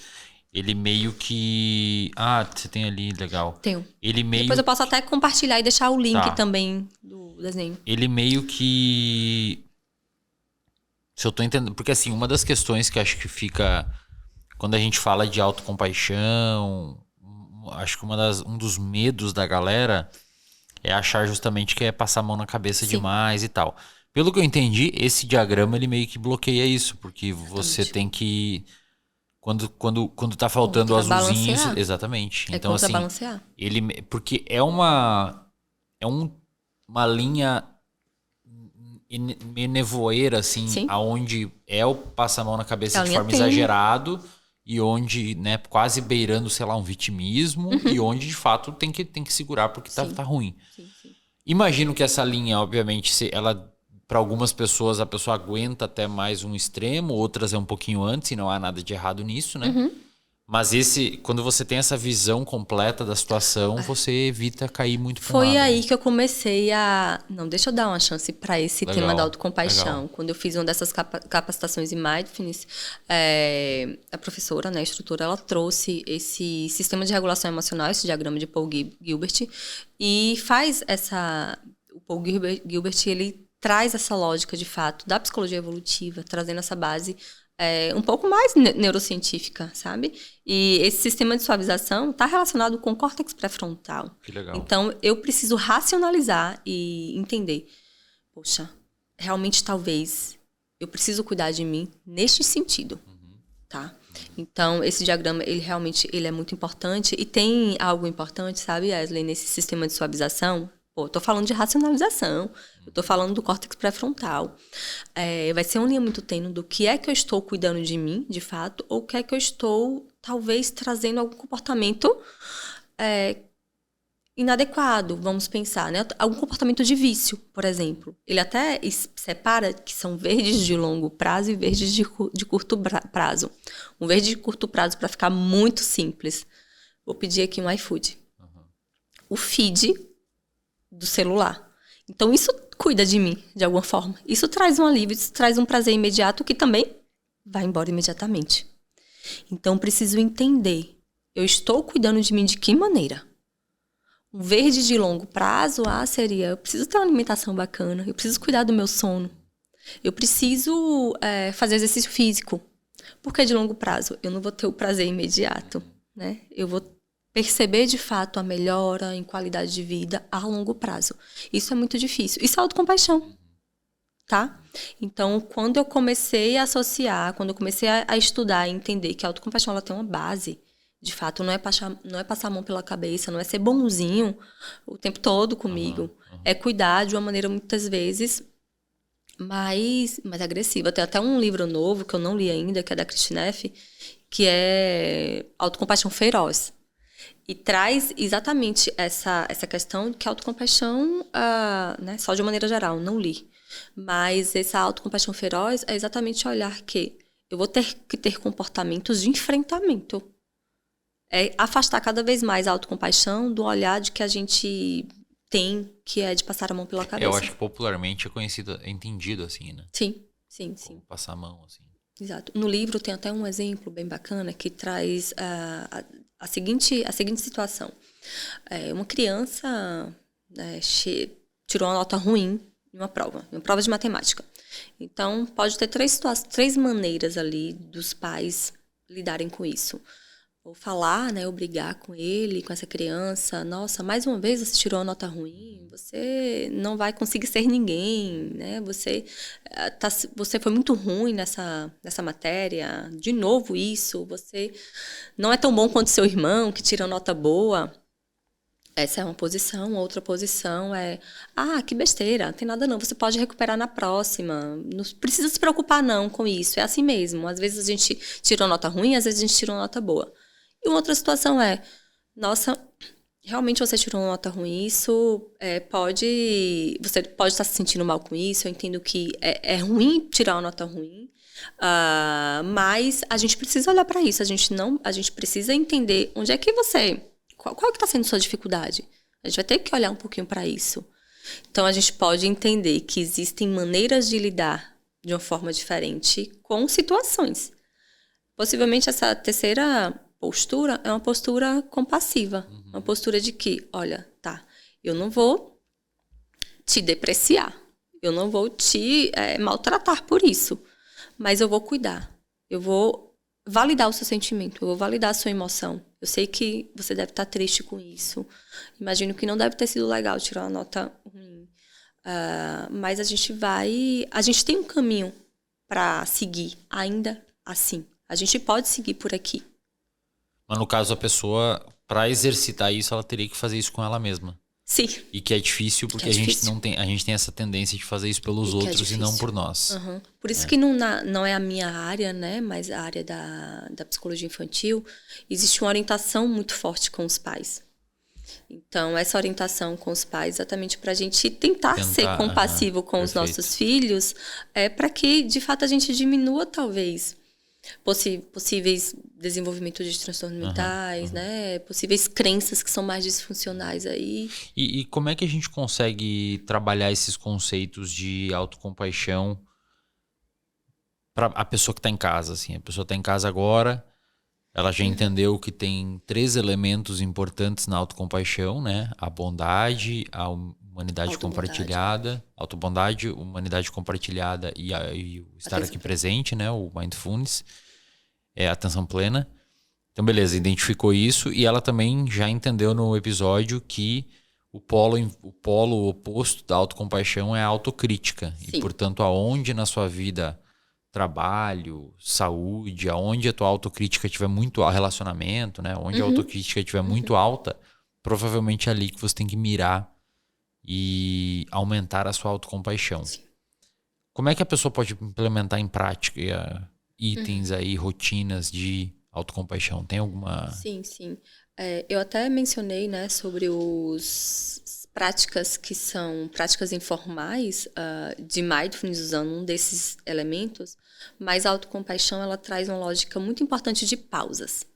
ele meio que... Ah, você tem ali, legal. Tenho. Ele meio... Depois eu posso até compartilhar e deixar o link também do desenho. Ele meio que... Se eu tô entendendo... Porque assim, uma das questões que acho que fica... Quando a gente fala de autocompaixão, acho que um dos medos da galera é achar justamente que é passar a mão na cabeça demais e tal. Pelo que eu entendi, esse diagrama ele meio que bloqueia isso, porque você tem que... Quando tá faltando o azulzinho... Exatamente. Então, assim, porque é uma linha nevoeira, assim, aonde é o passar a mão na cabeça de forma exagerado e onde, né, quase beirando, sei lá, um vitimismo, e onde, de fato, tem que segurar porque tá ruim. Sim. Imagino que essa linha, obviamente, ela... Para algumas pessoas, a pessoa aguenta até mais um extremo, outras é um pouquinho antes, e não há nada de errado nisso, né? Mas quando você tem essa visão completa da situação, você evita cair muito pro lado. Foi aí que eu comecei a... Não, deixa eu dar uma chance para esse tema da autocompaixão. Legal. Quando eu fiz uma dessas capacitações em Mindfulness, a professora, né, a instrutora, ela trouxe esse sistema de regulação emocional, esse diagrama de Paul Gilbert, e faz o Paul Gilbert, ele traz essa lógica, de fato, da psicologia evolutiva, trazendo essa base um pouco mais neurocientífica, sabe? E esse sistema de suavização está relacionado com o córtex pré-frontal. Que legal. Então, eu preciso racionalizar e entender. Poxa, realmente talvez eu preciso cuidar de mim neste sentido, tá? Então, esse diagrama, ele realmente é muito importante. E tem algo importante, sabe, Wesley, nesse sistema de suavização. Pô, eu tô falando de racionalização, eu tô falando do córtex pré-frontal. Vai ser uma linha muito tênue do que é que eu estou cuidando de mim, de fato, ou o que é que eu estou, talvez, trazendo algum comportamento inadequado, vamos pensar, né? Algum comportamento de vício, por exemplo. Ele até separa que são verdes de longo prazo e verdes de curto prazo. Um verde de curto prazo, para ficar muito simples. Vou pedir aqui um iFood. O feed do celular. Então, isso cuida de mim, de alguma forma. Isso traz um alívio, isso traz um prazer imediato que também vai embora imediatamente. Então, preciso entender. Eu estou cuidando de mim de que maneira? Um verde de longo prazo, seria, eu preciso ter uma alimentação bacana, eu preciso cuidar do meu sono, eu preciso fazer exercício físico. Porque de longo prazo eu não vou ter o prazer imediato, né? Eu vou perceber de fato a melhora em qualidade de vida a longo prazo. Isso é muito difícil. Isso é autocompaixão, tá? Então, quando eu comecei a associar, quando eu comecei a estudar e entender que a autocompaixão ela tem uma base, de fato, não é passar a mão pela cabeça, não é ser bonzinho o tempo todo comigo. É cuidar de uma maneira, muitas vezes, mais agressiva. Tem até um livro novo, que eu não li ainda, que é da Kristin Neff, que é Autocompaixão Feroz. E traz exatamente essa questão que a autocompaixão, né, só de uma maneira geral, não li. Mas essa autocompaixão feroz é exatamente olhar que eu vou ter que ter comportamentos de enfrentamento. É afastar cada vez mais a autocompaixão do olhar de que a gente tem, que é de passar a mão pela cabeça. Eu acho que popularmente é entendido assim, né? Sim. Como passar a mão, assim. Exato. No livro tem até um exemplo bem bacana que traz a seguinte situação. Uma criança tirou uma nota ruim em uma prova de matemática. Então, pode ter três maneiras ali dos pais lidarem com isso. Ou falar, né, ou brigar com ele, com essa criança. Nossa, mais uma vez você tirou uma nota ruim, você não vai conseguir ser ninguém, né? Você foi muito ruim nessa matéria, de novo isso, você não é tão bom quanto seu irmão, que tira nota boa. Essa é uma posição. Outra posição é, que besteira, não tem nada não, você pode recuperar na próxima, não precisa se preocupar não com isso, é assim mesmo. Às vezes a gente tira uma nota ruim, às vezes a gente tira uma nota boa. E uma outra situação é, nossa, realmente você tirou uma nota ruim, isso você pode estar se sentindo mal com isso, eu entendo que é ruim tirar uma nota ruim, mas a gente precisa olhar para isso, a gente precisa entender onde é que qual é que está sendo sua dificuldade. A gente vai ter que olhar um pouquinho para isso. Então, a gente pode entender que existem maneiras de lidar de uma forma diferente com situações. Possivelmente, essa terceira postura é uma postura compassiva. Uma postura de que, olha, eu não vou te depreciar. Eu não vou te maltratar por isso. Mas eu vou cuidar. Eu vou validar o seu sentimento. Eu vou validar a sua emoção. Eu sei que você deve estar triste com isso. Imagino que não deve ter sido legal tirar uma nota ruim. Mas a gente tem um caminho para seguir ainda assim. A gente pode seguir por aqui. Mas no caso, a pessoa, para exercitar isso, ela teria que fazer isso com ela mesma. Sim. E que é difícil, porque a gente tem essa tendência de fazer isso pelos outros e não por nós. Uhum. Por isso que não é a minha área, né? Mas a área da psicologia infantil, existe uma orientação muito forte com os pais. Então, essa orientação com os pais, exatamente para a gente tentar ser compassivo com os nossos filhos, para que, de fato, a gente diminua, talvez, possíveis desenvolvimentos de transtornos mentais, né? Possíveis crenças que são mais disfuncionais aí. E como é que a gente consegue trabalhar esses conceitos de autocompaixão para a pessoa que está em casa? Assim? A pessoa está em casa agora, ela já entendeu que tem 3 elementos importantes na autocompaixão, né? A bondade, a humanidade compartilhada, autobondade, humanidade compartilhada e o estar aqui presente, né? O Mindfulness, atenção plena. Então, beleza, identificou isso e ela também já entendeu no episódio que o polo oposto da autocompaixão é a autocrítica. Sim. E, portanto, aonde na sua vida, trabalho, saúde, aonde a tua autocrítica estiver muito alta, relacionamento, né? Onde a autocrítica estiver muito alta, provavelmente é ali que você tem que mirar e aumentar a sua autocompaixão. Sim. Como é que a pessoa pode implementar em prática itens aí, rotinas de autocompaixão? Tem alguma... Sim. Eu até mencionei, né, sobre as práticas que são práticas informais de mindfulness, usando um desses elementos, mas a autocompaixão ela traz uma lógica muito importante de pausas.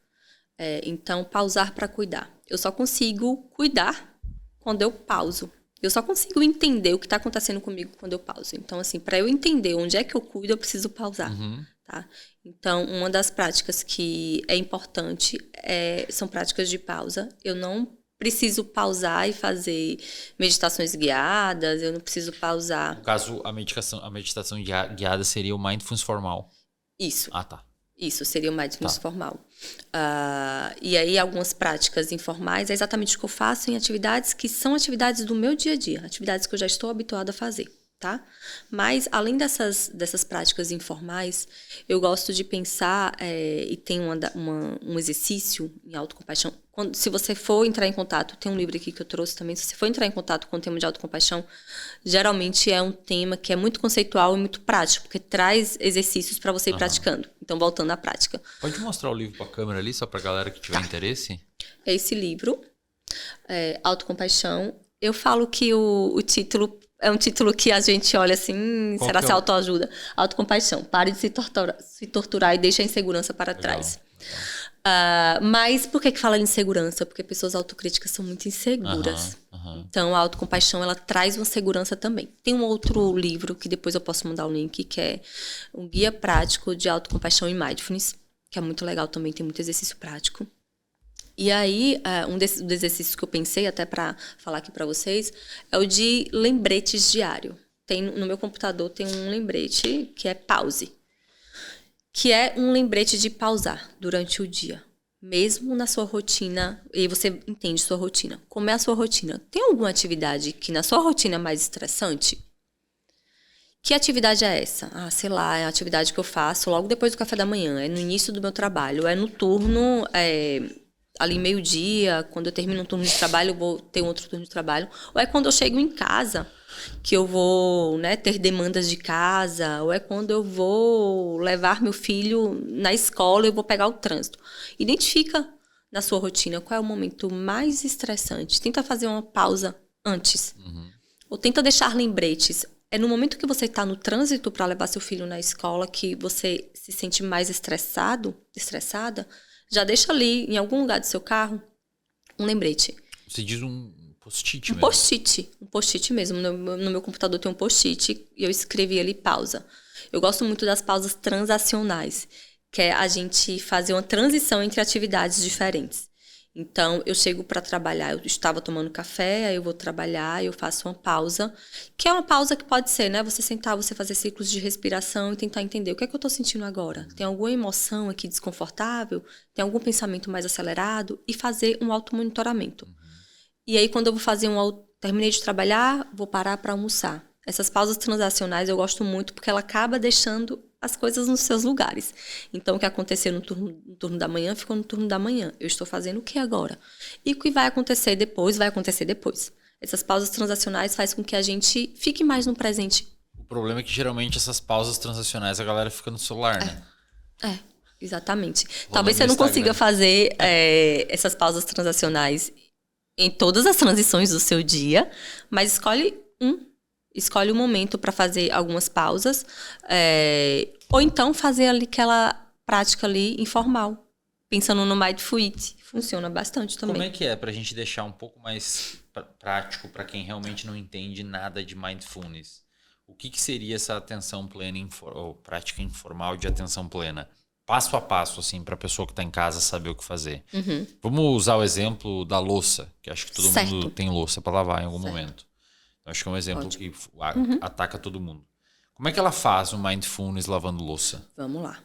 Então, pausar para cuidar. Eu só consigo cuidar quando eu pauso. Eu só consigo entender o que está acontecendo comigo quando eu pauso. Então, assim, para eu entender onde é que eu cuido, eu preciso pausar. Tá? Então, uma das práticas que é importante são práticas de pausa. Eu não preciso pausar e fazer meditações guiadas, eu não preciso pausar... No caso, a meditação guiada seria o mindfulness formal. Isso. Ah, tá. Isso, seria o mindfulness formal. E aí, algumas práticas informais é exatamente o que eu faço em atividades que são atividades do meu dia a dia, atividades que eu já estou habituada a fazer, tá? Mas, além dessas práticas informais, eu gosto de pensar, e tem um exercício em autocompaixão. Se você for entrar em contato, tem um livro aqui que eu trouxe também, se você for entrar em contato com o tema de autocompaixão, geralmente é um tema que é muito conceitual e muito prático, porque traz exercícios para você ir praticando. Então, voltando à prática. Pode mostrar o livro para a câmera ali, só para a galera que tiver interesse? É esse livro, Autocompaixão. Eu falo que o título é um título que a gente olha assim, será se autoajuda? Autocompaixão. Pare de se torturar e deixe a insegurança para trás. Mas por que fala de insegurança? Porque pessoas autocríticas são muito inseguras. Então, a autocompaixão, ela traz uma segurança também. Tem um outro livro, que depois eu posso mandar o link, que é um guia prático de autocompaixão e mindfulness, que é muito legal também, tem muito exercício prático. E aí, um dos exercícios que eu pensei, até para falar aqui para vocês, é o de lembretes diário. No meu computador tem um lembrete que é pause, que é um lembrete de pausar durante o dia, mesmo na sua rotina, e você entende sua rotina. Como é a sua rotina? Tem alguma atividade que na sua rotina é mais estressante? Que atividade é essa? Sei lá, é a atividade que eu faço logo depois do café da manhã, é no início do meu trabalho, é no turno, ali meio-dia, quando eu termino um turno de trabalho, eu vou ter um outro turno de trabalho, ou é quando eu chego em casa, que eu vou, né, ter demandas de casa, ou é quando eu vou levar meu filho na escola e eu vou pegar o trânsito. Identifica na sua rotina qual é o momento mais estressante. Tenta fazer uma pausa antes. Ou tenta deixar lembretes. É no momento que você está no trânsito para levar seu filho na escola que você se sente mais estressada, já deixa ali, em algum lugar do seu carro, um lembrete. Você diz um post-it mesmo? Um post-it mesmo. No meu computador tem um post-it e eu escrevi ali pausa. Eu gosto muito das pausas transacionais, que é a gente fazer uma transição entre atividades diferentes. Então, eu chego para trabalhar, eu estava tomando café, aí eu vou trabalhar, eu faço uma pausa, que é uma pausa que pode ser, né? Você sentar, você fazer ciclos de respiração e tentar entender o que é que eu estou sentindo agora. Tem alguma emoção aqui desconfortável? Tem algum pensamento mais acelerado? E fazer um automonitoramento. E aí, quando eu vou fazer terminei de trabalhar, vou parar para almoçar. Essas pausas transacionais eu gosto muito porque ela acaba deixando as coisas nos seus lugares. Então, o que aconteceu no turno da manhã, ficou no turno da manhã. Eu estou fazendo o que agora? E o que vai acontecer depois, vai acontecer depois. Essas pausas transacionais fazem com que a gente fique mais no presente. O problema é que, geralmente, essas pausas transacionais, a galera fica no celular, né? Exatamente. Talvez você não consiga fazer essas pausas transacionais em todas as transições do seu dia, mas escolhe um momento para fazer algumas pausas, ou então fazer ali aquela prática ali informal, pensando no Mindful Eat. Funciona bastante também. Como é que é para a gente deixar um pouco mais prático para quem realmente não entende nada de mindfulness? O que seria essa atenção plena ou prática informal de atenção plena? Passo a passo, assim, para a pessoa que está em casa saber o que fazer. Vamos usar o exemplo da louça, que acho que todo mundo tem louça para lavar em algum momento. Acho que é um exemplo Ótimo. que ataca todo mundo. Como é que ela faz o mindfulness lavando louça? Vamos lá.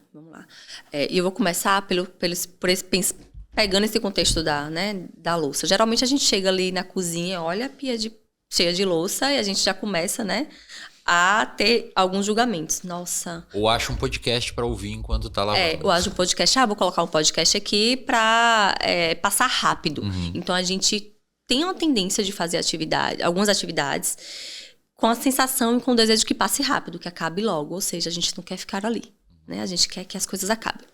E eu vou começar pegando esse contexto da louça. Geralmente a gente chega ali na cozinha, olha a pia cheia de louça e a gente já começa, né, a ter alguns julgamentos. Nossa. Ou acha um podcast para ouvir enquanto tá lavando. Eu acho um podcast, vou colocar um podcast aqui para passar rápido. Então a gente tem uma tendência de fazer algumas atividades com a sensação e com o desejo que passe rápido, que acabe logo. Ou seja, a gente não quer ficar ali, né? A gente quer que as coisas acabem.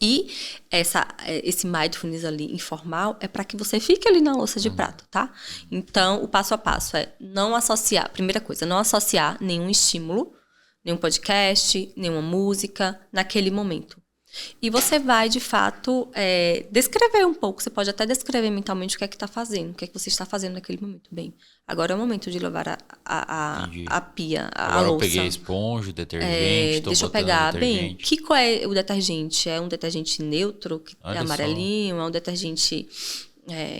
E esse mindfulness ali informal é para que você fique ali na louça de prato, tá? Então, o passo a passo é não associar, primeira coisa, não associar nenhum estímulo, nenhum podcast, nenhuma música naquele momento. E você vai, de fato, descrever um pouco. Você pode até descrever mentalmente o que é que está fazendo, o que é que você está fazendo naquele momento. Bem, agora é o momento de lavar a pia, a agora louça. Eu peguei a esponja, o detergente, Deixa eu pegar. Bem, qual é o detergente? É um detergente neutro, que é amarelinho? É um detergente,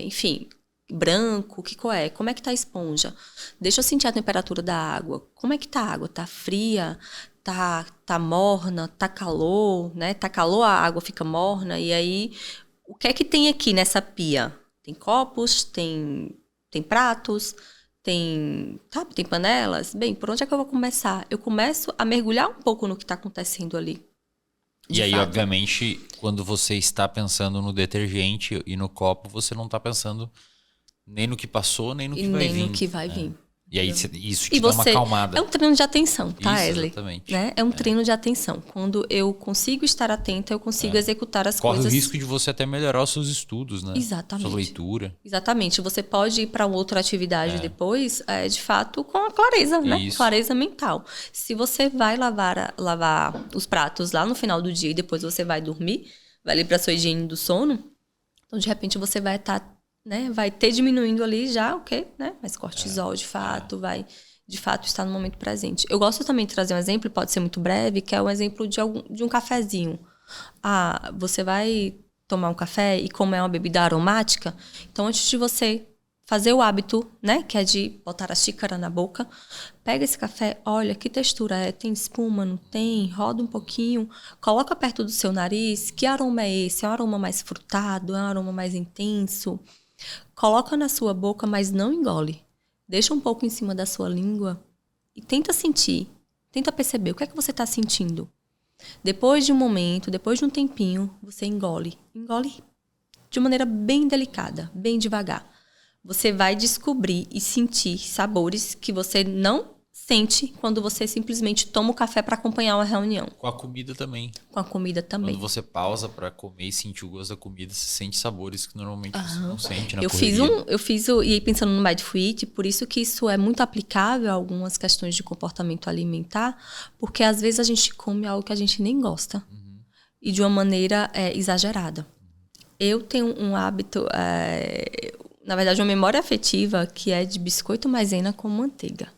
enfim, branco? Qual é? Como é que tá a esponja? Deixa eu sentir a temperatura da água. Como é que tá a água? Tá fria? Tá morna, tá calor, né? Tá calor, a água fica morna. E aí, o que é que tem aqui nessa pia? Tem copos, tem pratos, tem panelas? Bem, por onde é que eu vou começar? Eu começo a mergulhar um pouco no que está acontecendo ali. E aí, obviamente, quando você está pensando no detergente e no copo, você não está pensando nem no que passou, nem no que vai vir. Nem no que vai vir. E aí isso te dá uma acalmada. É um treino de atenção, tá, isso, Wesley? Exatamente. Né? É um treino de atenção. Quando eu consigo estar atenta, eu consigo executar as coisas. coisas. Corre o risco de você até melhorar os seus estudos, né? Exatamente. Sua leitura. Exatamente. Você pode ir para outra atividade depois, de fato, com a clareza, né? Isso. Clareza mental. Se você vai lavar os pratos lá no final do dia e depois você vai dormir, vai ali para sua higiene do sono, então de repente você vai estar, né? Vai ter diminuindo ali já o quê? Né? Mais cortisol, de fato, vai de fato estar no momento presente. Eu gosto também de trazer um exemplo, pode ser muito breve, que é um exemplo de um cafezinho. Você vai tomar um café e como é uma bebida aromática, então antes de você fazer o hábito, né, que é de botar a xícara na boca, pega esse café, olha que textura é, tem espuma, não tem, roda um pouquinho, coloca perto do seu nariz, que aroma é esse? É um aroma mais frutado, é um aroma mais intenso? Coloca na sua boca, mas não engole. Deixa um pouco em cima da sua língua e tenta sentir, tenta perceber o que é que você está sentindo. Depois de um momento, depois de um tempinho, você engole. Engole de maneira bem delicada, bem devagar. Você vai descobrir e sentir sabores que você não sente quando você simplesmente toma o café para acompanhar uma reunião. Com a comida também. Com a comida também. Quando você pausa para comer e sentir o gosto da comida, você sente sabores que normalmente você não sente na Eu fiz e aí pensando no Mindful Eat, por isso que isso é muito aplicável a algumas questões de comportamento alimentar, porque às vezes a gente come algo que a gente nem gosta e de uma maneira exagerada. Eu tenho um hábito, na verdade uma memória afetiva que é de biscoito maisena com manteiga.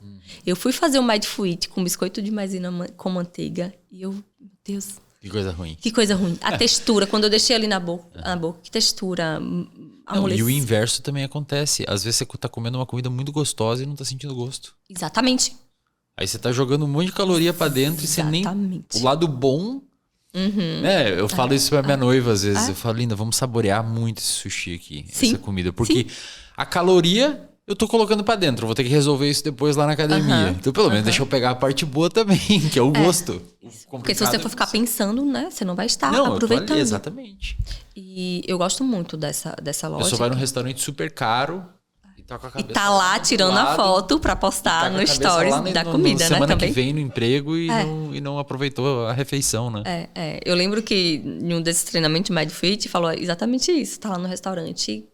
Eu fui fazer o Mindful Eat com biscoito de maisena com manteiga e eu, meu Deus... Que coisa ruim. Que coisa ruim. A textura, quando eu deixei ali na boca, que textura amolecida. E o inverso também acontece. Às vezes você tá comendo uma comida muito gostosa e não tá sentindo gosto. Exatamente. Aí você tá jogando um monte de caloria pra dentro e você nem... O lado bom... eu falo isso pra minha noiva às vezes. Eu falo, linda, vamos saborear muito esse sushi aqui, essa comida. Porque a caloria... Eu tô colocando pra dentro, eu vou ter que resolver isso depois lá na academia. Então, pelo menos, deixa eu pegar a parte boa também, que é o gosto. Porque se você for ficar pensando, né, você não vai estar aproveitando. Exatamente. E eu gosto muito dessa lógica. A pessoa vai num restaurante super caro e tá com a cabeça... E tá lá tirando a foto pra postar no stories da comida, né, semana também. Que vem no emprego e não aproveitou a refeição, né? Eu lembro que em um desses treinamentos de Mindful Eat falou exatamente isso. Tá lá no restaurante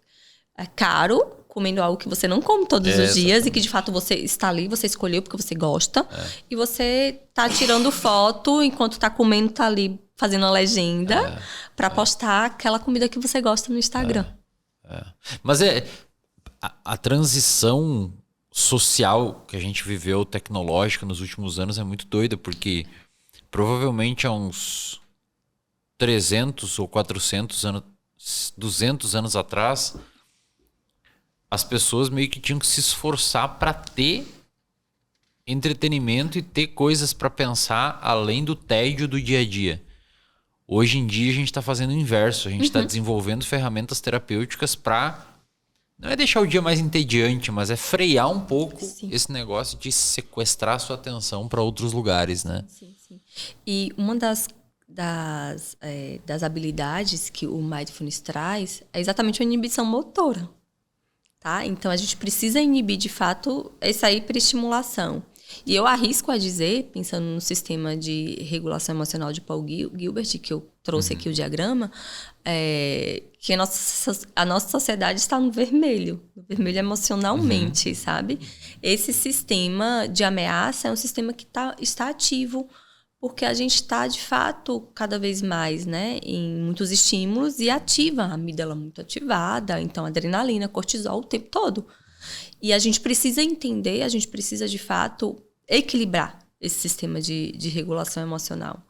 caro, comendo algo que você não come todos os dias e que de fato você está ali, você escolheu porque você gosta e você tá tirando foto enquanto tá comendo, tá ali fazendo a legenda para postar aquela comida que você gosta no Instagram. Mas a transição social que a gente viveu, tecnológica nos últimos anos é muito doida, porque provavelmente há uns 300 ou 400 anos, 200 anos atrás, as pessoas meio que tinham que se esforçar para ter entretenimento e ter coisas para pensar além do tédio do dia a dia. Hoje em dia a gente está fazendo o inverso. A gente está desenvolvendo ferramentas terapêuticas para... Não é deixar o dia mais entediante, mas é frear um pouco esse negócio de sequestrar sua atenção para outros lugares, né? Sim. E uma das habilidades que o Mindfulness traz é exatamente a inibição motora. Tá? Então, a gente precisa inibir, de fato, essa hiperestimulação. E eu arrisco a dizer, pensando no sistema de regulação emocional de Paul Gilbert, que eu trouxe aqui o diagrama, que a nossa sociedade está no vermelho emocionalmente, sabe? Esse sistema de ameaça é um sistema que está ativo, porque a gente está, de fato, cada vez mais, né, em muitos estímulos e ativa, a amígdala muito ativada, então adrenalina, cortisol o tempo todo. E a gente precisa entender, a gente precisa, de fato, equilibrar esse sistema de regulação emocional.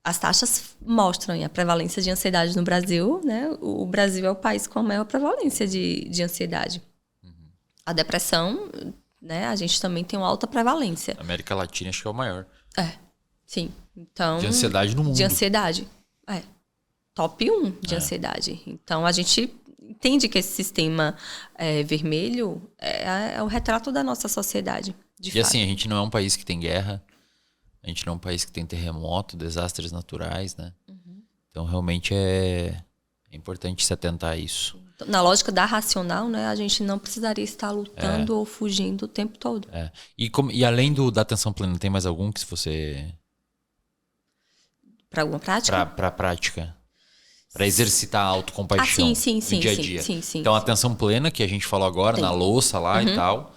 As taxas mostram a prevalência de ansiedade no Brasil, né? O Brasil é o país com a maior prevalência de ansiedade. A depressão, né? A gente também tem uma alta prevalência. América Latina acho que é o maior. Sim. Então, de ansiedade no mundo. De ansiedade. Top 1 de ansiedade. Então, a gente entende que esse sistema vermelho é o retrato da nossa sociedade, de fato. Assim, a gente não é um país que tem guerra, a gente não é um país que tem terremoto, desastres naturais, né? Então, realmente é importante se atentar a isso. Na lógica da racional, né, a gente não precisaria estar lutando ou fugindo o tempo todo. E além da atenção plena, tem mais algum que se você... Para alguma prática? Para prática. Para exercitar a autocompaixão no dia a dia. Sim. Então, a atenção plena, que a gente falou agora, na louça lá e tal.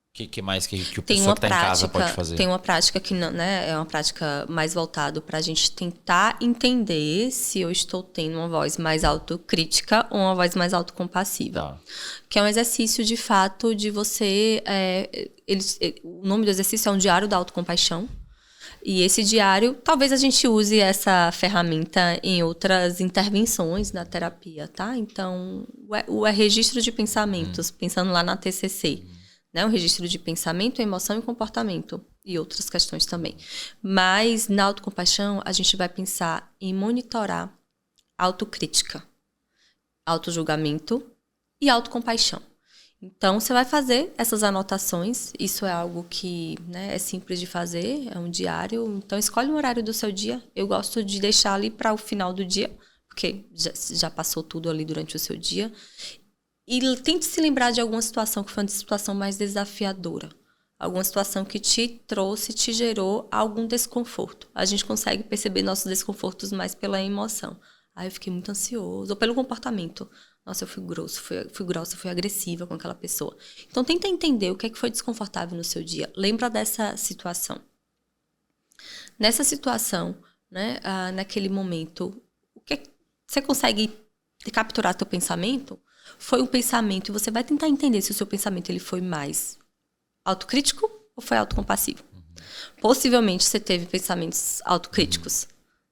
O que mais que o pessoa que está em casa pode fazer? Tem uma prática que não, né, é uma prática mais voltada para a gente tentar entender se eu estou tendo uma voz mais autocrítica ou uma voz mais autocompassiva. Que é um exercício, de fato, de você... o nome do exercício é um diário da autocompaixão. E esse diário, talvez a gente use essa ferramenta em outras intervenções na terapia, tá? Então, o registro de pensamentos, pensando lá na TCC, né? O registro de pensamento, emoção e comportamento, e outras questões também. Mas, na autocompaixão, a gente vai pensar em monitorar autocrítica, autojulgamento e autocompaixão. Então, você vai fazer essas anotações. Isso é algo que, né, é simples de fazer, é um diário. Então, escolhe um horário do seu dia. Eu gosto de deixar ali para o final do dia, porque já passou tudo ali durante o seu dia. E tente se lembrar de alguma situação que foi uma situação mais desafiadora. Alguma situação que te gerou algum desconforto. A gente consegue perceber nossos desconfortos mais pela emoção. Eu fiquei muito ansioso. Ou pelo comportamento. Nossa, eu fui grossa, fui agressiva com aquela pessoa. Então, tenta entender o que é que foi desconfortável no seu dia. Lembra dessa situação. Nessa situação, né, naquele momento, o que você consegue capturar teu pensamento? Foi um pensamento, e você vai tentar entender se o seu pensamento ele foi mais autocrítico ou foi autocompassivo. Possivelmente, você teve pensamentos autocríticos.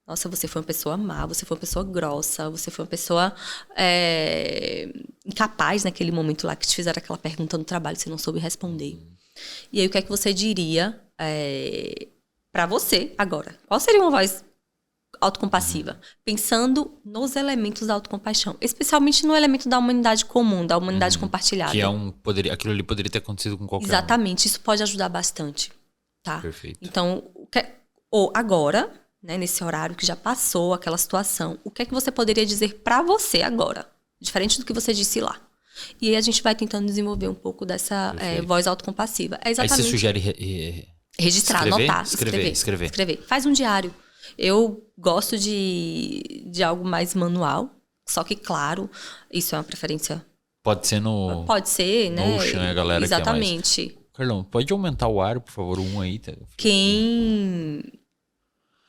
Nossa, você foi uma pessoa má, você foi uma pessoa grossa, você foi uma pessoa incapaz naquele momento lá que te fizeram aquela pergunta no trabalho, você não soube responder. E aí, o que é que você diria para você agora? Qual seria uma voz autocompassiva? Pensando nos elementos da autocompaixão, especialmente no elemento da humanidade comum, da humanidade compartilhada. Que aquilo ali poderia ter acontecido com qualquer um. Exatamente, isso pode ajudar bastante. Tá? Perfeito. Então, ou agora... né, nesse horário que já passou aquela situação, o que é que você poderia dizer para você agora, diferente do que você disse lá? E aí a gente vai tentando desenvolver um pouco dessa voz autocompassiva. Exatamente. Aí você sugere registrar, anotar, escrever. Faz um diário. Eu gosto de algo mais manual, só que, claro, isso é uma preferência. Pode ser Pode ser, né? Notion, a galera exatamente. Que é mais... Carlão, pode aumentar o ar, por favor, aí. Tá?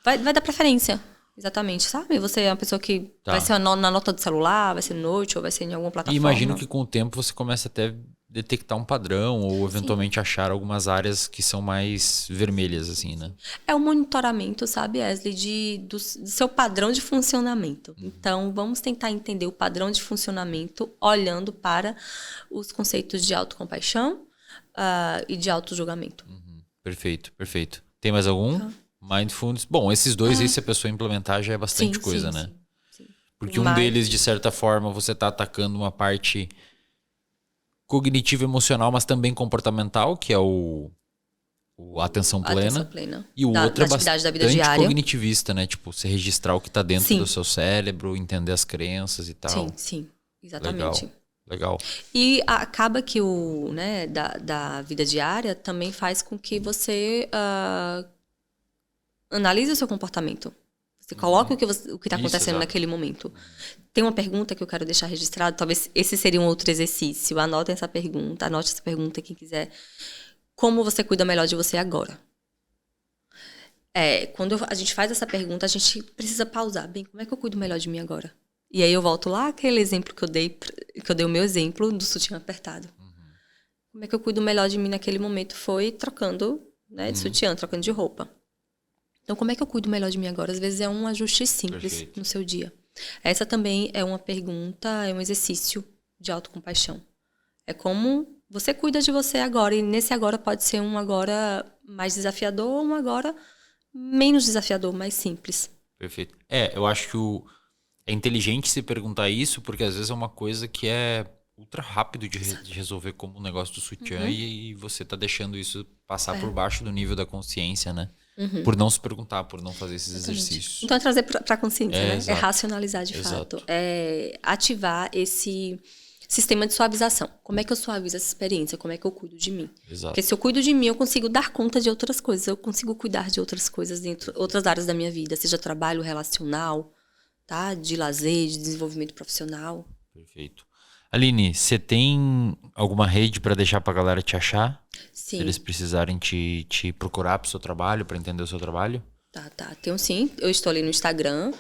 Vai dar preferência, exatamente, sabe? Você é uma pessoa que vai ser na nota do celular, vai ser no note ou vai ser em alguma plataforma. E imagino que com o tempo você começa até detectar um padrão ou eventualmente achar algumas áreas que são mais vermelhas, assim, né? É o monitoramento, sabe, Wesley, do seu padrão de funcionamento. Então, vamos tentar entender o padrão de funcionamento olhando para os conceitos de autocompaixão e de autojulgamento. Perfeito, perfeito. Tem mais algum? Mindfulness. Bom, esses dois aí, se a pessoa implementar, já é bastante coisa, né? Sim. Porque um deles, de certa forma, você está atacando uma parte cognitivo emocional, mas também comportamental, que é o atenção plena. Atenção plena. E o outro é bastante da vida bastante diária. cognitivista, né? Tipo, você registrar o que está dentro do seu cérebro, entender as crenças e tal. Sim, exatamente. Legal. E acaba que o, né, da vida diária também faz com que você analise o seu comportamento. Você coloca o que está acontecendo naquele momento. Tem uma pergunta que eu quero deixar registrado, talvez esse seria um outro exercício. Anote essa pergunta quem quiser. Como você cuida melhor de você agora? Quando a gente faz essa pergunta, a gente precisa pausar. Bem, como é que eu cuido melhor de mim agora? E aí eu volto lá àquele exemplo que eu dei o meu exemplo do sutiã apertado. Como é que eu cuido melhor de mim naquele momento? Foi trocando, né, de sutiã, trocando de roupa. Então, como é que eu cuido melhor de mim agora? Às vezes é um ajuste simples no seu dia. Essa também é uma pergunta, é um exercício de autocompaixão. É como você cuida de você agora. E nesse agora pode ser um agora mais desafiador ou um agora menos desafiador, mais simples. Perfeito. Eu acho que é inteligente se perguntar isso, porque às vezes é uma coisa que é ultra rápido de resolver, como o negócio do sutiã, e você tá deixando isso passar por baixo do nível da consciência, né? Por não se perguntar, por não fazer esses exercícios. Então é trazer para a consciência, né? Exato. É racionalizar de fato. É ativar esse sistema de suavização. Como é que eu suavizo essa experiência? Como é que eu cuido de mim? Exato. Porque se eu cuido de mim, eu consigo dar conta de outras coisas. Eu consigo cuidar de outras coisas dentro outras áreas da minha vida, seja trabalho relacional, tá? De lazer, de desenvolvimento profissional. Perfeito. Aline, você tem alguma rede para deixar para a galera te achar? Sim. Se eles precisarem te procurar para o seu trabalho, para entender o seu trabalho? Tá. Tenho sim. Eu estou ali no Instagram,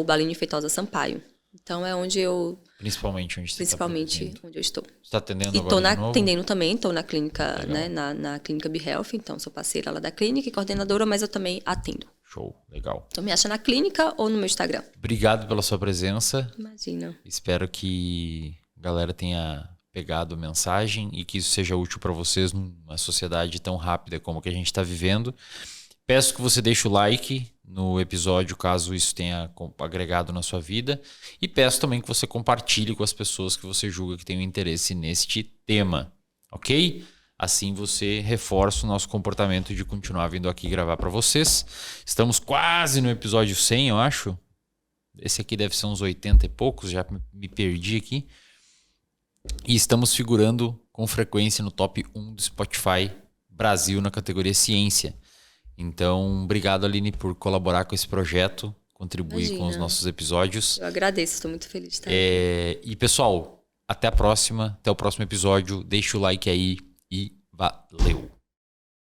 @Aline Feitosa Sampaio. Então é onde eu... Principalmente onde você está onde eu estou. Você está atendendo e agora de novo? Atendendo também, estou na clínica, né, na clínica BeHealth, então sou parceira lá da clínica e coordenadora, mas eu também atendo. Show, legal. Então me acha na clínica ou no meu Instagram. Obrigado pela sua presença. Imagina. Espero que a galera tenha pegado a mensagem e que isso seja útil para vocês numa sociedade tão rápida como a que a gente está vivendo. Peço que você deixe o like no episódio, caso isso tenha agregado na sua vida. E peço também que você compartilhe com as pessoas que você julga que tenham interesse neste tema, ok? Assim você reforça o nosso comportamento de continuar vindo aqui gravar para vocês. Estamos quase no episódio 100, eu acho. Esse aqui deve ser uns 80 e poucos, já me perdi aqui. E estamos figurando com frequência no top 1 do Spotify Brasil na categoria Ciência. Então, obrigado, Aline, por colaborar com esse projeto, contribuir com os nossos episódios. Eu agradeço, estou muito feliz de estar aqui. E, pessoal, até a próxima, até o próximo episódio. Deixa o like aí e valeu!